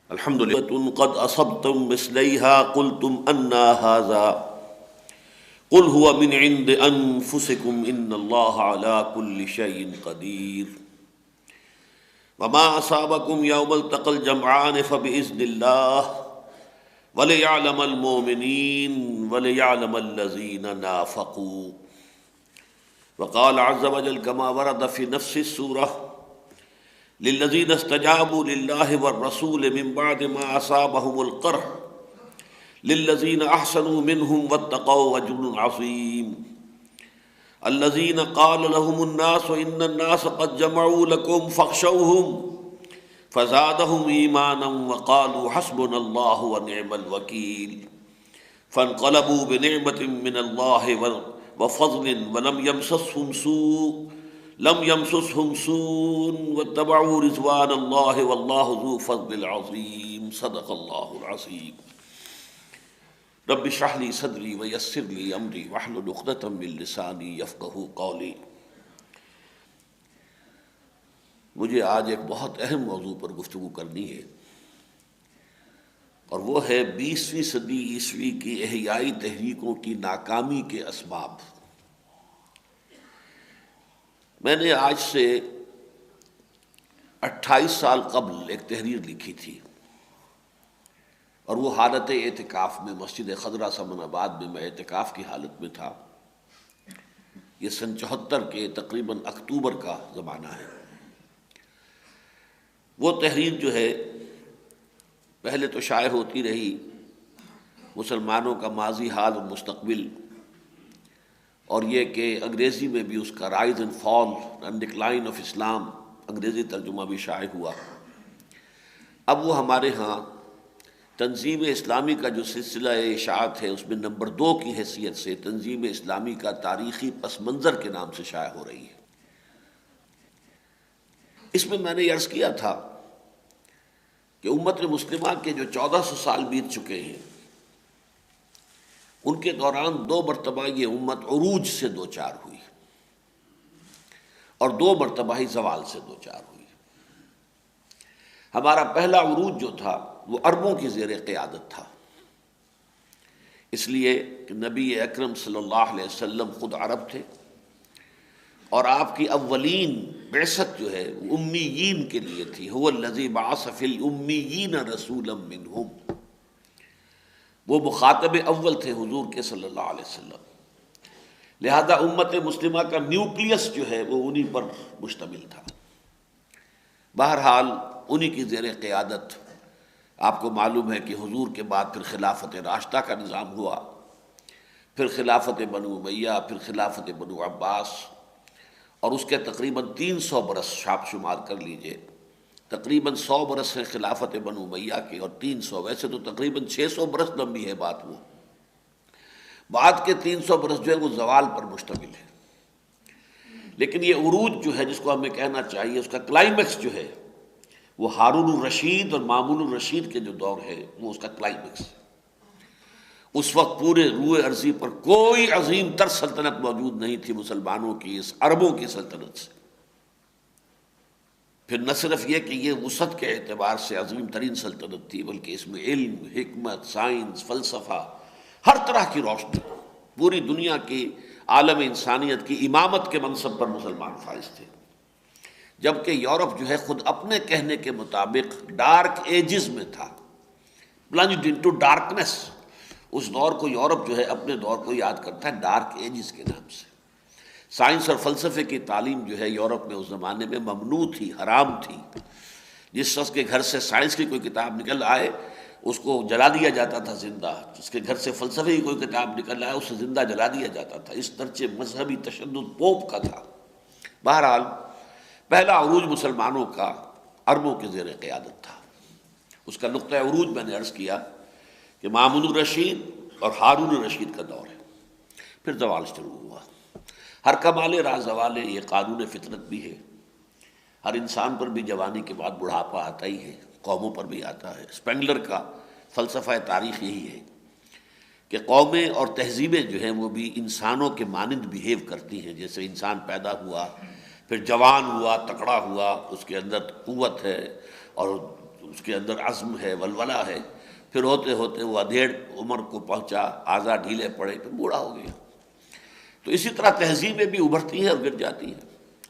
الحمد لله قد أصبتم مثليها قلتم أنى هذا قل هو من عند أنفسكم إن الله على كل شيء قدير وما أصابكم يوم التقى الجمعان فبإذن الله وليعلم المؤمنين وليعلم الذين نافقوا. وقال عز وجل كما ورد في نفس السورة للذين استجابوا لله والرسول من بعد ما أصابهم القرح للذين أحسنوا منهم واتقوا أجر عظيم. الذين قال لهم الناس إن الناس قد جمعوا لكم فاخشوهم فزادهم إيمانا وقالوا حسبنا الله ونعم الوكيل فانقلبوا بنعمة من الله وفضل لم يمسسهم سوء واتبعوا رضوان الله والله ذو فضل عظيم. صدق الله العظيم. رب اشرح لي صدري ويسر لي امري واحلل عقدة من لساني يفقهوا قولي. مجھے آج ایک بہت اہم موضوع پر گفتگو کرنی ہے، اور وہ ہے 20ویں صدی عیسوی کی احیائی تحریکوں کی ناکامی کے اسباب. میں نے آج سے 28 سال قبل ایک تحریر لکھی تھی، اور وہ حالت اعتکاف میں مسجد خضرہ سمن آباد میں میں اعتکاف کی حالت میں تھا. یہ سن 74 کے تقریباً اکتوبر کا زمانہ ہے. وہ تحریر جو ہے پہلے تو شائع ہوتی رہی، مسلمانوں کا ماضی، حال اور مستقبل، اور یہ کہ انگریزی میں بھی اس کا rise and fall and decline of Islam انگریزی ترجمہ بھی شائع ہوا. اب وہ ہمارے ہاں تنظیم اسلامی کا جو سلسلہ اشاعت ہے اس میں نمبر 2 کی حیثیت سے تنظیم اسلامی کا تاریخی پس منظر کے نام سے شائع ہو رہی ہے. اس میں نے عرض کیا تھا کہ امت مسلمہ کے جو 1400 سال بیت چکے ہیں، ان کے دوران 2 مرتبہ یہ امت عروج سے دوچار ہوئی، اور 2 مرتبہ ہی زوال سے دوچار ہوئی. ہمارا پہلا عروج جو تھا وہ عربوں کی زیر قیادت تھا، اس لیے کہ نبی اکرم صلی اللہ علیہ وسلم خود عرب تھے، اور آپ کی اولین بعثت جو ہے وہ امیین کے لیے تھی. هو الذی بعث فی الامیین رسولا منہم. وہ مخاطب اول تھے حضور کے صلی اللہ علیہ وسلم. لہذا امت مسلمہ کا نیوکلیس جو ہے وہ انہی پر مشتمل تھا. بہرحال انہی کی زیر قیادت آپ کو معلوم ہے کہ حضور کے بعد پھر خلافت راشدہ کا نظام ہوا، پھر خلافت بنو امیہ، پھر خلافت بنو عباس، اور اس کے تقریباً 300 برس شاپ شمار کر لیجئے. تقریباً 100 برس ہیں خلافت بنو امیہ کے، اور 300، ویسے تو تقریباً 600 برس لمبی ہے بات. وہ بعد کے 300 برس جو ہے وہ زوال پر مشتمل ہے. لیکن یہ عروج جو ہے جس کو ہمیں کہنا چاہیے، اس کا کلائمیکس جو ہے وہ ہارون الرشید اور مامون الرشید کے جو دور ہے وہ اس کا کلائمیکس ہے. اس وقت پورے روئے ارضی پر کوئی عظیم تر سلطنت موجود نہیں تھی مسلمانوں کی اس عربوں کی سلطنت سے. پھر نہ صرف یہ کہ یہ وسعت کے اعتبار سے عظیم ترین سلطنت تھی، بلکہ اس میں علم، حکمت، سائنس، فلسفہ، ہر طرح کی روشنی، پوری دنیا کی عالم انسانیت کی امامت کے منصب پر مسلمان فائز تھے. جبکہ یورپ جو ہے خود اپنے کہنے کے مطابق ڈارک ایجز میں تھا، پلنجڈ انٹو ڈارکنیس. اس دور کو یورپ جو ہے اپنے دور کو یاد کرتا ہے ڈارک ایجز کے نام سے. سائنس اور فلسفے کی تعلیم جو ہے یورپ میں اس زمانے میں ممنوع تھی، حرام تھی. جس شخص کے گھر سے سائنس کی کوئی کتاب نکل آئے اس کو جلا دیا جاتا تھا زندہ. جس کے گھر سے فلسفے کی کوئی کتاب نکل آئے اسے زندہ جلا دیا جاتا تھا. اس طرح مذہبی تشدد پوپ کا تھا. بہرحال پہلا عروج مسلمانوں کا عربوں کے زیر قیادت تھا. اس کا نقطہ عروج میں نے عرض کیا کہ مامون الرشید اور ہارون الرشید کا دور ہے. پھر زوال شروع ہوا. ہر کمال راز زوال ہے، یہ قانون فطرت بھی ہے. ہر انسان پر بھی جوانی کے بعد بڑھاپا آتا ہی ہے، قوموں پر بھی آتا ہے. اسپینگلر کا فلسفہ تاریخ یہی ہے کہ قومیں اور تہذیبیں جو ہیں وہ بھی انسانوں کے مانند بیہیو کرتی ہیں. جیسے انسان پیدا ہوا، پھر جوان ہوا، تکڑا ہوا، اس کے اندر قوت ہے اور اس کے اندر عزم ہے، ولولہ ہے، پھر ہوتے ہوتے وہ ادھیڑ عمر کو پہنچا، اعضاء ڈھیلے پڑے، پھر بوڑھا ہو گیا۔ تو اسی طرح تہذیبیں بھی ابھرتی ہیں اور گر جاتی ہیں،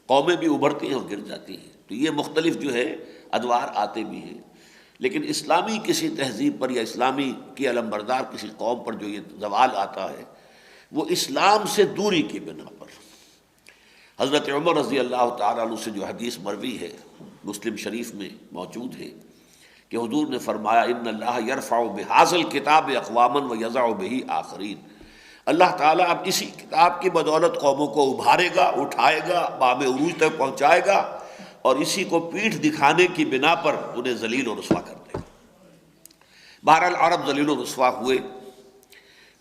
قومیں بھی ابھرتی ہیں اور گر جاتی ہیں، تو یہ مختلف جو ہے ادوار آتے بھی ہیں۔ لیکن اسلامی کسی تہذیب پر یا اسلامی کی علمبردار کسی قوم پر جو یہ زوال آتا ہے وہ اسلام سے دوری کی بنا پر۔ حضرت عمر رضی اللہ تعالیٰ عنہ سے جو حدیث مروی ہے، مسلم شریف میں موجود ہے کہ حضور نے فرمایا ان اللہ یرفع بہذا الکتاب اقواما ویضع بہ آخرین، اللہ تعالیٰ اب اسی کتاب کی بدولت قوموں کو ابھارے گا، اٹھائے گا، باب عروج تک پہنچائے گا، اور اسی کو پیٹھ دکھانے کی بنا پر انہیں ذلیل و رسوا کر دے گا۔ بہرحال عرب ذلیل و رسوا ہوئے،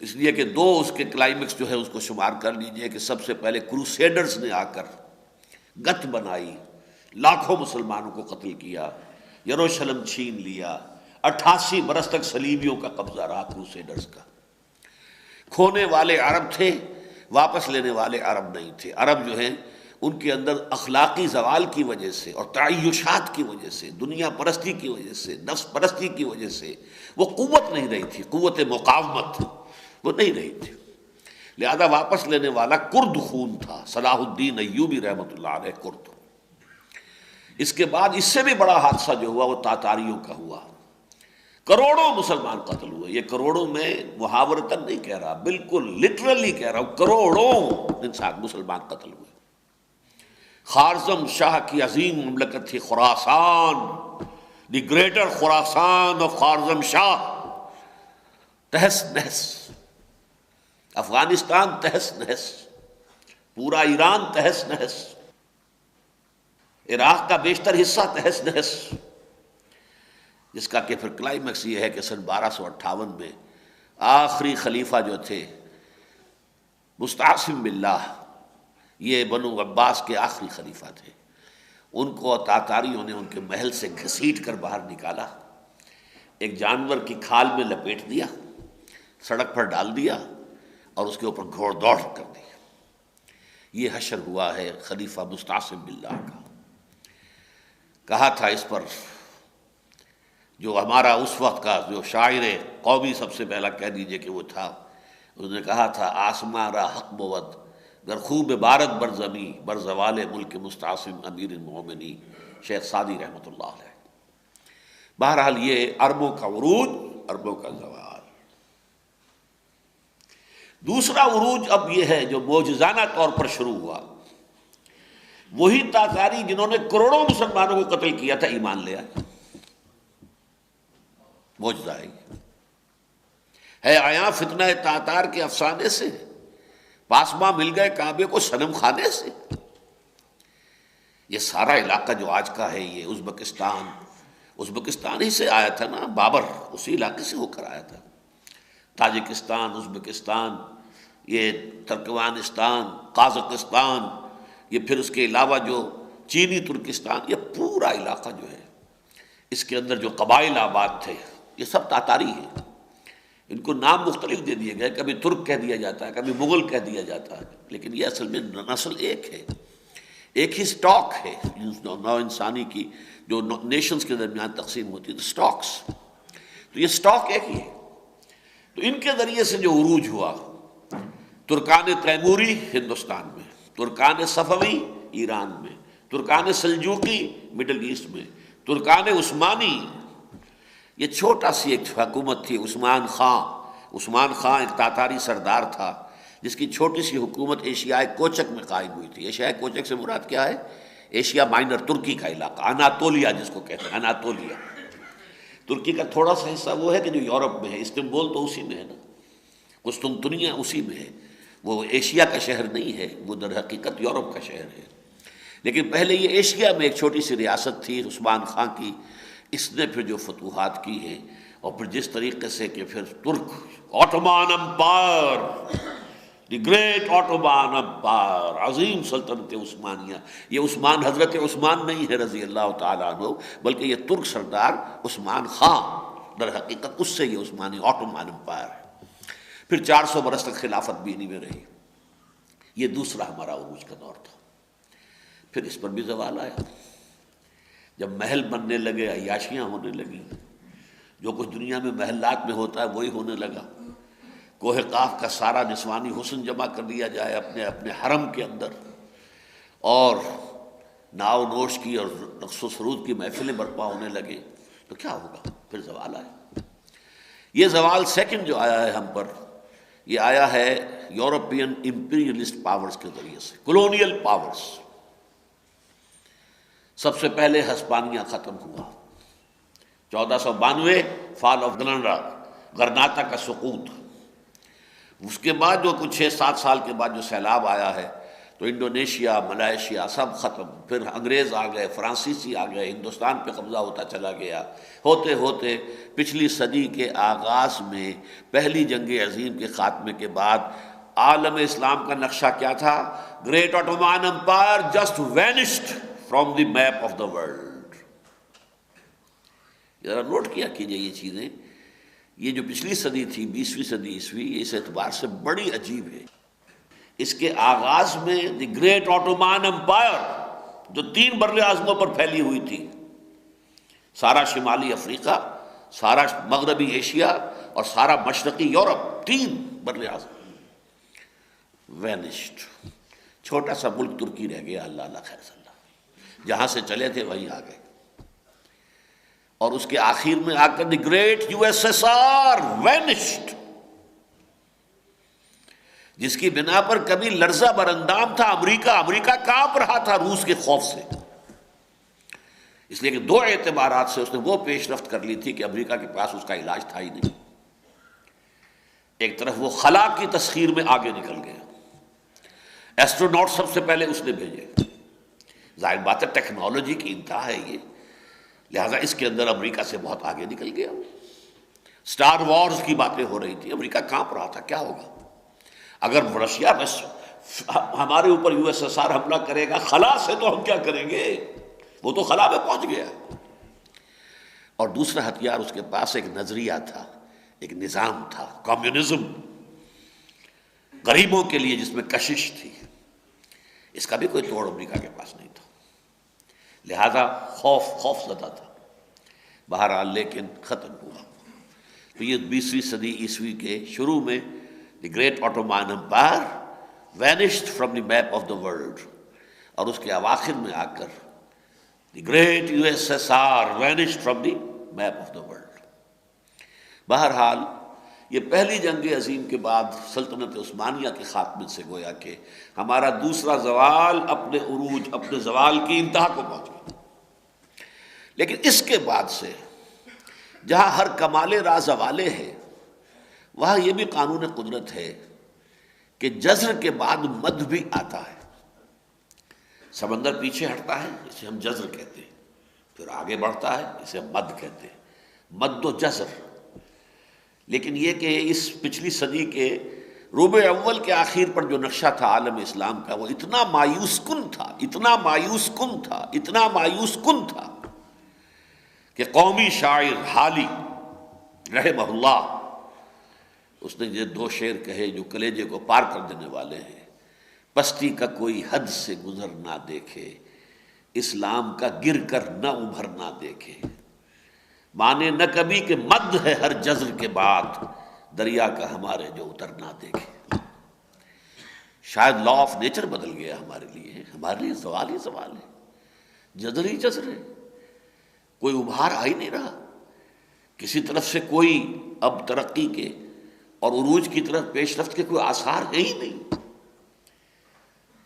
اس لیے کہ دو اس کے کلائمیکس جو ہے اس کو شمار کر لیجئے کہ سب سے پہلے کروسیڈرز نے آ کر گت بنائی، لاکھوں مسلمانوں کو قتل کیا، یروشلم چھین لیا، 88 برس تک صلیبیوں کا قبضہ رہا کروسیڈرز کا۔ کھونے والے عرب تھے، واپس لینے والے عرب نہیں تھے۔ عرب جو ہیں ان کے اندر اخلاقی زوال کی وجہ سے اور تعیشات کی وجہ سے، دنیا پرستی کی وجہ سے، نفس پرستی کی وجہ سے وہ قوت نہیں رہی تھی، قوت مقاومت وہ نہیں رہی تھی، لہذا واپس لینے والا کرد خون تھا، صلاح الدین ایوبی رحمۃ اللہ علیہ کرد۔ اس کے بعد اس سے بھی بڑا حادثہ جو ہوا وہ تاتاریوں کا ہوا، کروڑوں مسلمان قتل ہوئے۔ یہ کروڑوں میں محاورتاً نہیں کہہ رہا، بالکل لٹرلی کہہ رہا ہوں، کروڑوں انسان مسلمان قتل ہوئے۔ خارزم شاہ کی عظیم مملکت تھی خراسان، دی گریٹر خراسان آف خارزم شاہ، تہس نہس، افغانستان تہس نہس، پورا ایران تہس نہس، عراق کا بیشتر حصہ تہس نہس، جس کا کہ پھر کلائمیکس یہ ہے کہ سن 1258 میں آخری خلیفہ جو تھے مستعصم باللہ، یہ بنو عباس کے آخری خلیفہ تھے، ان کو تاتاریوں نے ان کے محل سے گھسیٹ کر باہر نکالا، ایک جانور کی کھال میں لپیٹ دیا، سڑک پر ڈال دیا اور اس کے اوپر گھوڑ دوڑ کر دی۔ یہ حشر ہوا ہے خلیفہ مستعصم باللہ کا۔ کہا تھا اس پر جو ہمارا اس وقت کا جو شاعر قومی سب سے پہلا کہہ دیجئے کہ وہ تھا، اس نے کہا تھا آسماں را حق بود گر خوب بارد بر زمیں بر زوال ملک مستعصم امیر المومنی، شیخ سعدی رحمۃ اللہ علیہ۔ بہرحال یہ عربوں کا عروج، عربوں کا زوال۔ دوسرا عروج اب یہ ہے جو معجزانہ طور پر شروع ہوا، وہی تاتاری جنہوں نے کروڑوں مسلمانوں کو قتل کیا تھا ایمان لے آئے، معجزہ ہے عیاں فتنہ تاتار کے افسانے سے، پاسماں مل گئے کعبے کو صنم خانے سے۔ یہ سارا علاقہ جو آج کا ہے یہ ازبکستان ہی سے آیا تھا نا، بابر اسی علاقے سے ہو کر آیا تھا۔ تاجکستان، ازبکستان، یہ ترکمانستان، قازقستان، یہ پھر اس کے علاوہ جو چینی ترکستان، یہ پورا علاقہ جو ہے اس کے اندر جو قبائل آباد تھے یہ سب تاتاری ہیں۔ ان کو نام مختلف دے دیے گئے، کبھی ترک کہہ دیا جاتا ہے، کبھی مغل کہہ دیا جاتا ہے، لیکن یہ اصل میں نسل ایک ہے، ایک ہی سٹاک ہے۔ نو انسانی کی جو نیشنز کے درمیان تقسیم ہوتی ہے تو سٹاکس، تو یہ سٹاک ایک ہی ہے۔ تو ان کے ذریعے سے جو عروج ہوا، ترکان تیموری ہندوستان میں، ترکان صفوی ایران میں، ترکان سلجوقی مڈل ایسٹ میں، ترکان عثمانی، یہ چھوٹا سی ایک حکومت تھی عثمان خان ایک تاتاری سردار تھا جس کی چھوٹی سی حکومت ایشیائے کوچک میں قائم ہوئی تھی۔ ایشیائے کوچک سے مراد کیا ہے؟ ایشیا مائنر، ترکی کا علاقہ، اناتولیا جس کو کہتے ہیں، اناتولیا۔ ترکی کا تھوڑا سا حصہ وہ ہے کہ جو یورپ میں ہے، استنبول تو اسی میں ہے نا، قسطنطنیہ اسی میں ہے، وہ ایشیا کا شہر نہیں ہے، وہ در حقیقت یورپ کا شہر ہے۔ لیکن پہلے یہ ایشیا میں ایک چھوٹی سی ریاست تھی عثمان خان کی، اس نے پھر جو فتوحات کی ہیں اور پھر جس طریقے سے کہ پھر ترک Ottoman Empire, the great Ottoman Empire, عظیم سلطنت عثمانیہ، یہ عثمان حضرت عثمان نہیں ہے رضی اللہ تعالیٰ عنہ، بلکہ یہ ترک سردار عثمان خان، در حقیقت اس سے یہ عثمانی آٹومان امپائر ہے۔ پھر 400 برس تک خلافت بھی انہی میں رہی۔ یہ دوسرا ہمارا عروج کا دور تھا۔ پھر اس پر بھی زوال آیا۔ جب محل بننے لگے، عیاشیاں ہونے لگیں، جو کچھ دنیا میں محلات میں ہوتا ہے وہی ہونے لگا۔ کوہ قاف کا سارا نسوانی حسن جمع کر لیا جائے اپنے اپنے حرم کے اندر، اور ناؤ نوش کی اور رقص و سرود کی محفلیں برپا ہونے لگے، تو کیا ہوگا؟ پھر زوال آئے۔ یہ زوال سیکنڈ جو آیا ہے ہم پر، یہ آیا ہے یورپین امپیریلسٹ پاورز کے ذریعے سے، کولونیل پاورز۔ سب سے پہلے ہسپانیہ ختم ہوا، 1492 فال آف گرناڈا، غرناطہ کا سقوط۔ اس کے بعد جو کچھ 6-7 سال کے بعد جو سیلاب آیا ہے، تو انڈونیشیا، ملائیشیا سب ختم۔ پھر انگریز آ گئے، فرانسیسی آ گئے، ہندوستان پہ قبضہ ہوتا چلا گیا۔ ہوتے ہوتے پچھلی صدی کے آغاز میں پہلی جنگ عظیم کے خاتمے کے بعد عالم اسلام کا نقشہ کیا تھا؟ Great Ottoman empire just vanished from the map of the world. ذرا نوٹ کیا کیجئے یہ چیزیں، یہ جو پچھلی صدی تھی 20ویں صدی عیسوی، اس اعتبار سے بڑی عجیب ہے۔ اس کے آغاز میں دی گریٹ آٹومان امپائر جو 3 بر اعظموں پر پھیلی ہوئی تھی، سارا شمالی افریقہ، سارا مغربی ایشیا اور سارا مشرقی یورپ، 3 بر اعظم وینشڈ۔ چھوٹا سا ملک ترکی رہ گیا، اللہ اللہ خیر صلی اللہ، جہاں سے چلے تھے وہیں آ گئے۔ اور اس کے آخر میں آ کر دی گریٹ USSR وینشڈ، جس کی بنا پر کبھی لرزہ براندام تھا امریکہ۔ امریکہ کانپ رہا تھا روس کے خوف سے، اس لیے کہ 2 اعتبارات سے اس نے وہ پیش رفت کر لی تھی کہ امریکہ کے پاس اس کا علاج تھا ہی نہیں۔ ایک طرف وہ خلا کی تسخیر میں آگے نکل گیا، ایسٹروناٹ سب سے پہلے اس نے بھیجے۔ ظاہر بات ہے ٹیکنالوجی کی انتہا ہے یہ، لہٰذا اس کے اندر امریکہ سے بہت آگے نکل گیا۔ سٹار وارز کی باتیں ہو رہی تھی، امریکہ کانپ رہا تھا کیا ہوگا اگر رشیا بس ہمارے اوپر USSR حملہ کرے گا، خلا سے تو ہم کیا کریں گے، وہ تو خلا میں پہنچ گیا۔ اور دوسرا ہتھیار اس کے پاس ایک نظریہ تھا، ایک نظام تھا، کمیونزم، غریبوں کے لیے جس میں کشش تھی۔ اس کا بھی کوئی توڑ امریکہ کے پاس نہیں تھا، لہذا خوف زدہ تھا۔ بہرحال لیکن ختم ہوا۔ تو یہ 20ویں صدی عیسوی کے شروع میں the great Ottoman empire vanished from the map of the world, اور اس کے اواخر میں آ کر the great USSR vanished from the map of the world. بہرحال یہ پہلی جنگ عظیم کے بعد سلطنت عثمانیہ کے خاتمے سے گویا کہ ہمارا دوسرا زوال اپنے عروج، اپنے زوال کی انتہا کو پہنچ گیا۔ لیکن اس کے بعد سے جہاں ہر کمال راز زوالے ہے، وہاں یہ بھی قانون قدرت ہے کہ جزر کے بعد مد بھی آتا ہے۔ سمندر پیچھے ہٹتا ہے، اسے ہم جزر کہتے ہیں، پھر آگے بڑھتا ہے، اسے ہم مد کہتے ہیں، مد و جزر۔ لیکن یہ کہ اس پچھلی صدی کے ربع اول کے آخر پر جو نقشہ تھا عالم اسلام کا، وہ اتنا مایوس کن تھا، اتنا مایوس کن تھا، اتنا مایوس کن تھا کہ قومی شاعر حالی رحمہ اللہ، اس نے یہ 2 شعر کہے جو کلیجے کو پار کر دینے والے ہیں۔ پستی کا کوئی حد سے گزر نہ دیکھے، اسلام کا گر کر نہ ابھر نہ دیکھے، مانے نہ کبھی کہ مد ہے ہر جزر کے بعد، دریا کا ہمارے جو اتر نہ دیکھے۔ شاید لا آف نیچر بدل گیا ہمارے لیے زوال ہی زوال ہے، جزر ہی جزر ہے، کوئی ابھار آ ہی نہیں رہا، کسی طرف سے کوئی اب ترقی کے اور عروج کی طرف پیش رفت کے کوئی آثار ہے ہی نہیں۔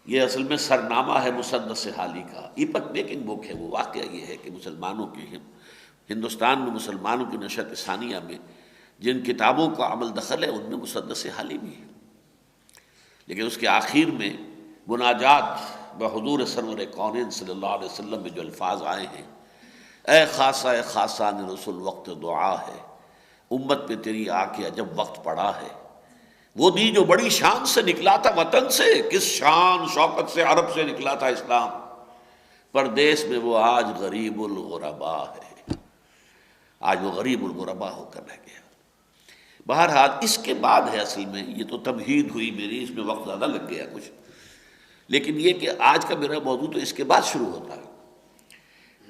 یہ اصل میں سرنامہ ہے مسدس حالی کا، ایپک میکنگ بک ہے وہ۔ واقعہ یہ ہے کہ مسلمانوں کے ہندوستان میں مسلمانوں کی نشأت ثانیہ میں جن کتابوں کا عمل دخل ہے ان میں مسدس حالی بھی ہے، لیکن اس کے آخر میں مناجات بحضور سرور کونین صلی اللہ علیہ وسلم میں جو الفاظ آئے ہیں، اے خاصان رسول وقت دعا ہے، امت پہ تیری آ کے عجب وقت پڑا ہے، وہ دی جو بڑی شان سے نکلا تھا وطن سے، کس شان شوکت سے عرب سے نکلا تھا اسلام، پردیس میں وہ آج غریب الغربا ہے، آج وہ غریب الغربا ہو کر رہ گیا۔ بہرحال اس کے بعد ہے اصل میں، یہ تو تمہید ہوئی میری، اس میں وقت زیادہ لگ گیا کچھ، لیکن یہ کہ آج کا میرا موضوع تو اس کے بعد شروع ہوتا ہے۔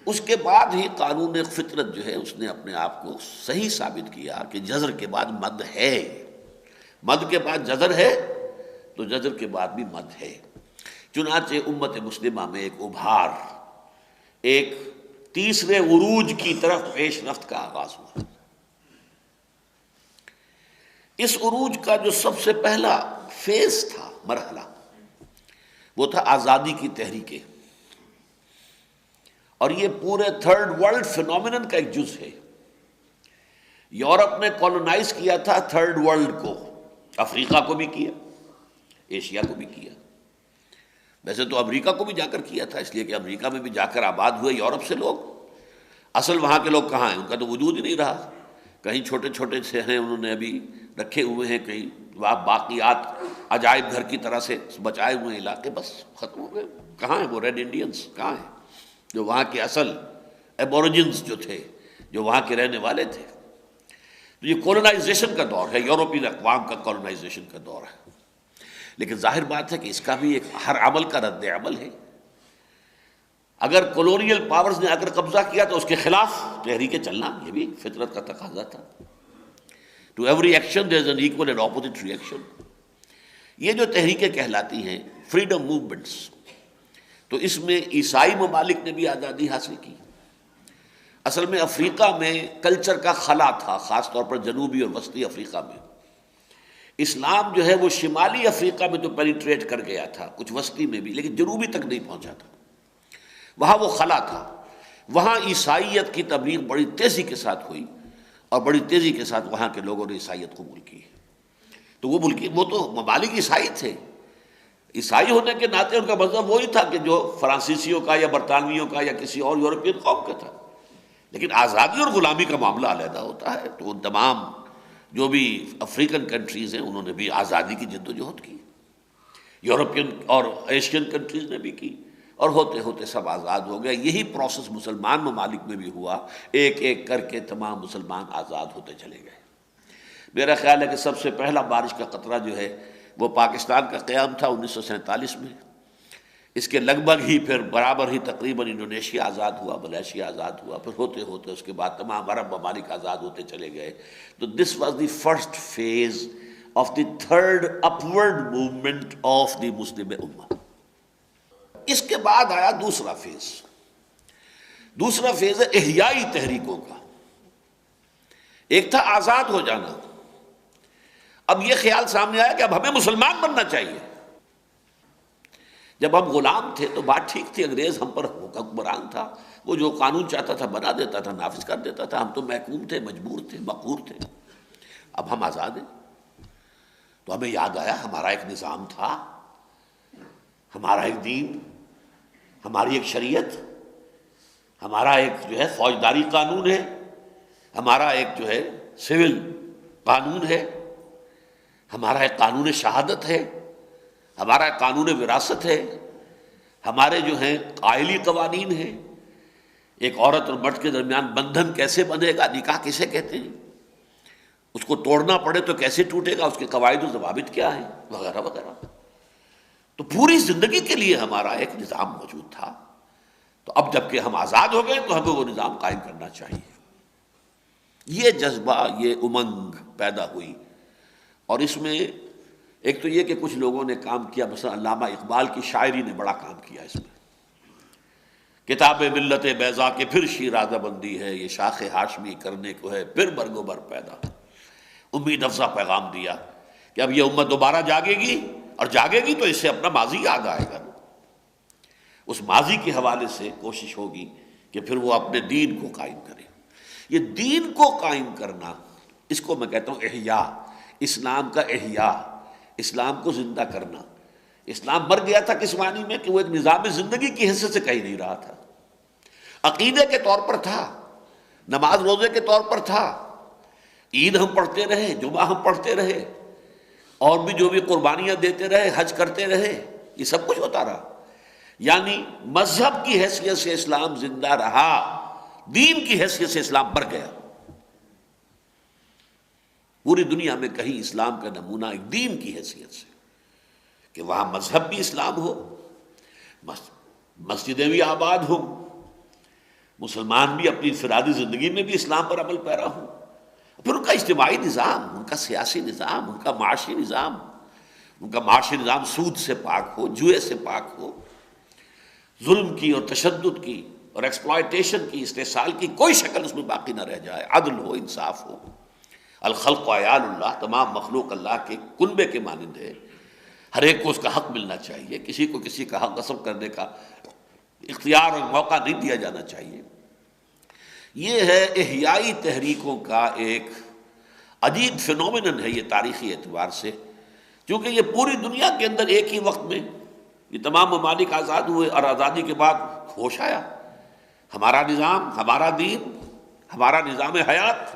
اس کے بعد ہی قانون فطرت جو ہے اس نے اپنے آپ کو صحیح ثابت کیا کہ جزر کے بعد مد ہے، مد کے بعد جزر ہے تو جزر کے بعد بھی مد ہے۔ چنانچہ امت مسلمہ میں ایک ابھار، ایک تیسرے عروج کی طرف پیش رفت کا آغاز ہوا۔ اس عروج کا جو سب سے پہلا فیز تھا، مرحلہ، وہ تھا آزادی کی تحریکیں، اور یہ پورے تھرڈ ورلڈ فینومینن کا ایک جز ہے۔ یورپ نے کولونائز کیا تھا تھرڈ ورلڈ کو، افریقہ کو بھی کیا، ایشیا کو بھی کیا، ویسے تو امریکہ کو بھی جا کر کیا تھا، اس لیے کہ امریکہ میں بھی جا کر آباد ہوئے یورپ سے لوگ، اصل وہاں کے لوگ کہاں ہیں، ان کا تو وجود ہی نہیں رہا، کہیں چھوٹے چھوٹے سے ہیں انہوں نے ابھی رکھے ہوئے ہیں، کہیں باقیات عجائب گھر کی طرح سے بچائے ہوئے علاقے، بس ختم ہو گئے۔ کہاں ہیں وہ ریڈ انڈینز، کہاں ہیں جو وہاں کے اصل ایبوریجنز جو تھے، جو وہاں کے رہنے والے تھے؟ تو یہ کولونائزیشن کا دور ہے، یورپین اقوام کا کولونائزیشن کا دور ہے۔ لیکن ظاہر بات ہے کہ اس کا بھی ایک ہر عمل کا رد عمل ہے۔ اگر کولونیل پاورز نے اگر قبضہ کیا تو اس کے خلاف تحریکیں چلنا یہ بھی فطرت کا تقاضا تھا۔ To every action there is an equal and opposite reaction. یہ جو تحریکیں کہلاتی ہیں فریڈم موومنٹس، تو اس میں عیسائی ممالک نے بھی آزادی حاصل کی۔ اصل میں افریقہ میں کلچر کا خلا تھا، خاص طور پر جنوبی اور وسطی افریقہ میں۔ اسلام جو ہے وہ شمالی افریقہ میں تو پینیٹریٹ کر گیا تھا، کچھ وسطی میں بھی، لیکن جنوبی تک نہیں پہنچا تھا، وہاں وہ خلا تھا۔ وہاں عیسائیت کی تبلیغ بڑی تیزی کے ساتھ ہوئی، اور بڑی تیزی کے ساتھ وہاں کے لوگوں نے عیسائیت قبول کی۔ تو وہ تو ممالک عیسائی تھے، عیسائی ہونے کے ناطے ان کا مذہب وہی تھا کہ جو فرانسیسیوں کا یا برطانویوں کا یا کسی اور یورپین قوم کا تھا، لیکن آزادی اور غلامی کا معاملہ علیحدہ ہوتا ہے۔ تو ان تمام جو بھی افریقن کنٹریز ہیں انہوں نے بھی آزادی کی جد و جہد کی، یورپین اور ایشین کنٹریز نے بھی کی، اور ہوتے ہوتے سب آزاد ہو گئے۔ یہی پروسیس مسلمان ممالک میں بھی ہوا، ایک ایک کر کے تمام مسلمان آزاد ہوتے چلے گئے۔ میرا خیال ہے کہ سب سے پہلا بارش کا قطرہ جو ہے وہ پاکستان کا قیام تھا 1947 میں، اس کے لگ بھگ ہی پھر برابر ہی تقریباً انڈونیشیا آزاد ہوا، ملیشیا آزاد ہوا، پھر ہوتے ہوتے اس کے بعد تمام عرب ممالک آزاد ہوتے چلے گئے۔ تو this was the first phase of the third upward movement of the Muslim امہ۔ اس کے بعد آیا دوسرا فیز۔ دوسرا فیز ہے احیائی تحریکوں کا۔ ایک تھا آزاد ہو جانا، اب یہ خیال سامنے آیا کہ اب ہمیں مسلمان بننا چاہیے۔ جب ہم غلام تھے تو بات ٹھیک تھی، انگریز ہم پر حکمران تھا، وہ جو قانون چاہتا تھا بنا دیتا تھا، نافذ کر دیتا تھا، ہم تو محکوم تھے، مجبور تھے، مقہور تھے۔ اب ہم آزاد ہیں تو ہمیں یاد آیا ہمارا ایک نظام تھا، ہمارا ایک دین، ہماری ایک شریعت، ہمارا ایک جو ہے فوجداری قانون ہے، ہمارا ایک جو ہے سول قانون ہے، ہمارا ایک قانون شہادت ہے، ہمارا ایک قانون وراثت ہے، ہمارے جو ہیں قائلی قوانین ہیں، ایک عورت اور مرد کے درمیان بندھن کیسے بندھے گا، نکاح کسے کہتے ہیں، اس کو توڑنا پڑے تو کیسے ٹوٹے گا، اس کے قواعد و ضوابط کیا ہیں، وغیرہ وغیرہ۔ تو پوری زندگی کے لیے ہمارا ایک نظام موجود تھا۔ تو اب جب کہ ہم آزاد ہو گئے تو ہمیں وہ نظام قائم کرنا چاہیے۔ یہ جذبہ، یہ امنگ پیدا ہوئی، اور اس میں ایک تو یہ کہ کچھ لوگوں نے کام کیا، مثلا علامہ اقبال کی شاعری نے بڑا کام کیا اس میں۔ کتاب ملت بیضا کے پھر شیرازہ بندی ہے، یہ شاخ ہاشمی کرنے کو ہے پھر برگ و بر پیدا۔ امید افزا پیغام دیا کہ اب یہ امت دوبارہ جاگے گی، اور جاگے گی تو اس سے اپنا ماضی یاد آئے گا، اس ماضی کے حوالے سے کوشش ہوگی کہ پھر وہ اپنے دین کو قائم کرے۔ یہ دین کو قائم کرنا، اس کو میں کہتا ہوں احیاء، اسلام کا احیاء، اسلام کو زندہ کرنا۔ اسلام مر گیا تھا کس معنی میں کہ وہ ایک نظام زندگی کی حیثیت سے کہیں نہیں رہا تھا، عقیدے کے طور پر تھا، نماز روزے کے طور پر تھا، عید ہم پڑھتے رہے، جمعہ ہم پڑھتے رہے، اور بھی جو بھی قربانیاں دیتے رہے، حج کرتے رہے، یہ سب کچھ ہوتا رہا۔ یعنی مذہب کی حیثیت سے اسلام زندہ رہا، دین کی حیثیت سے اسلام مر گیا۔ پوری دنیا میں کہیں اسلام کا نمونہ ایک دین کی حیثیت سے کہ وہاں مذہب بھی اسلام ہو، مسجدیں بھی آباد ہوں، مسلمان بھی اپنی انفرادی زندگی میں بھی اسلام پر عمل پیرا ہوں، پھر ان کا اجتماعی نظام، ان کا سیاسی نظام، ان کا معاشی نظام، ان کا معاشی نظام سود سے پاک ہو، جوئے سے پاک ہو، ظلم کی اور تشدد کی اور ایکسپلائٹیشن کی، استحصال کی کوئی شکل اس میں باقی نہ رہ جائے، عدل ہو، انصاف ہو۔ الخلق عیال اللہ، تمام مخلوق اللہ کے کنبے کے مانند ہے، ہر ایک کو اس کا حق ملنا چاہیے، کسی کو کسی کا حق غصب کرنے کا اختیار اور موقع نہیں دیا جانا چاہیے۔ یہ ہے احیائی تحریکوں کا ایک عجیب فینومینن ہے یہ تاریخی اعتبار سے، کیونکہ یہ پوری دنیا کے اندر ایک ہی وقت میں یہ تمام ممالک آزاد ہوئے اور آزادی کے بعد ہوش آیا، ہمارا نظام، ہمارا دین، ہمارا نظام حیات،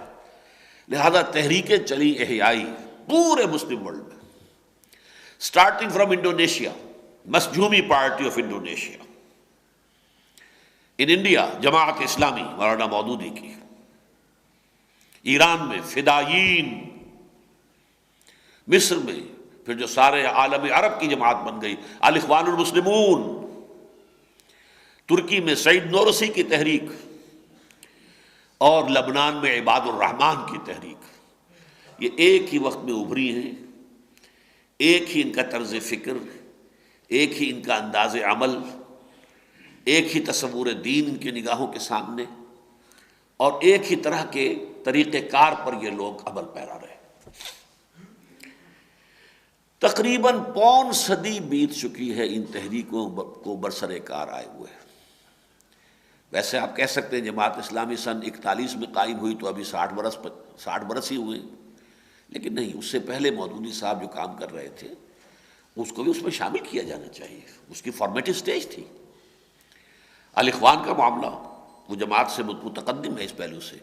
لہذا تحریکیں چلی احیائی پورے مسلم ورلڈ میں، starting from Indonesia, Masyumi party of Indonesia, in India Jamaat Islami Maulana Maududi کی، ایران میں فدائیین، مصر میں پھر جو سارے عالم عرب کی جماعت بن گئی الاخوان المسلمون، ترکی میں سعید نورسی کی تحریک، اور لبنان میں عباد الرحمن کی تحریک، یہ ایک ہی وقت میں ابھری ہیں، ایک ہی ان کا طرز فکر، ایک ہی ان کا انداز عمل، ایک ہی تصور دین ان کی نگاہوں کے سامنے، اور ایک ہی طرح کے طریقہ کار پر یہ لوگ عمل پیرا رہے۔ تقریباً پون صدی بیت چکی ہے ان تحریکوں کو برسر کار آئے ہوئے۔ ویسے آپ کہہ سکتے ہیں جماعت اسلامی سن 41 میں قائم ہوئی تو ابھی 60 برس ہی ہوئے، لیکن نہیں، اس سے پہلے مودودی صاحب جو کام کر رہے تھے اس کو بھی اس میں شامل کیا جانا چاہیے، اس کی فارمیٹو سٹیج تھی۔ الاخوان کا معاملہ وہ جماعت سے متقدم ہے اس پہلو سے،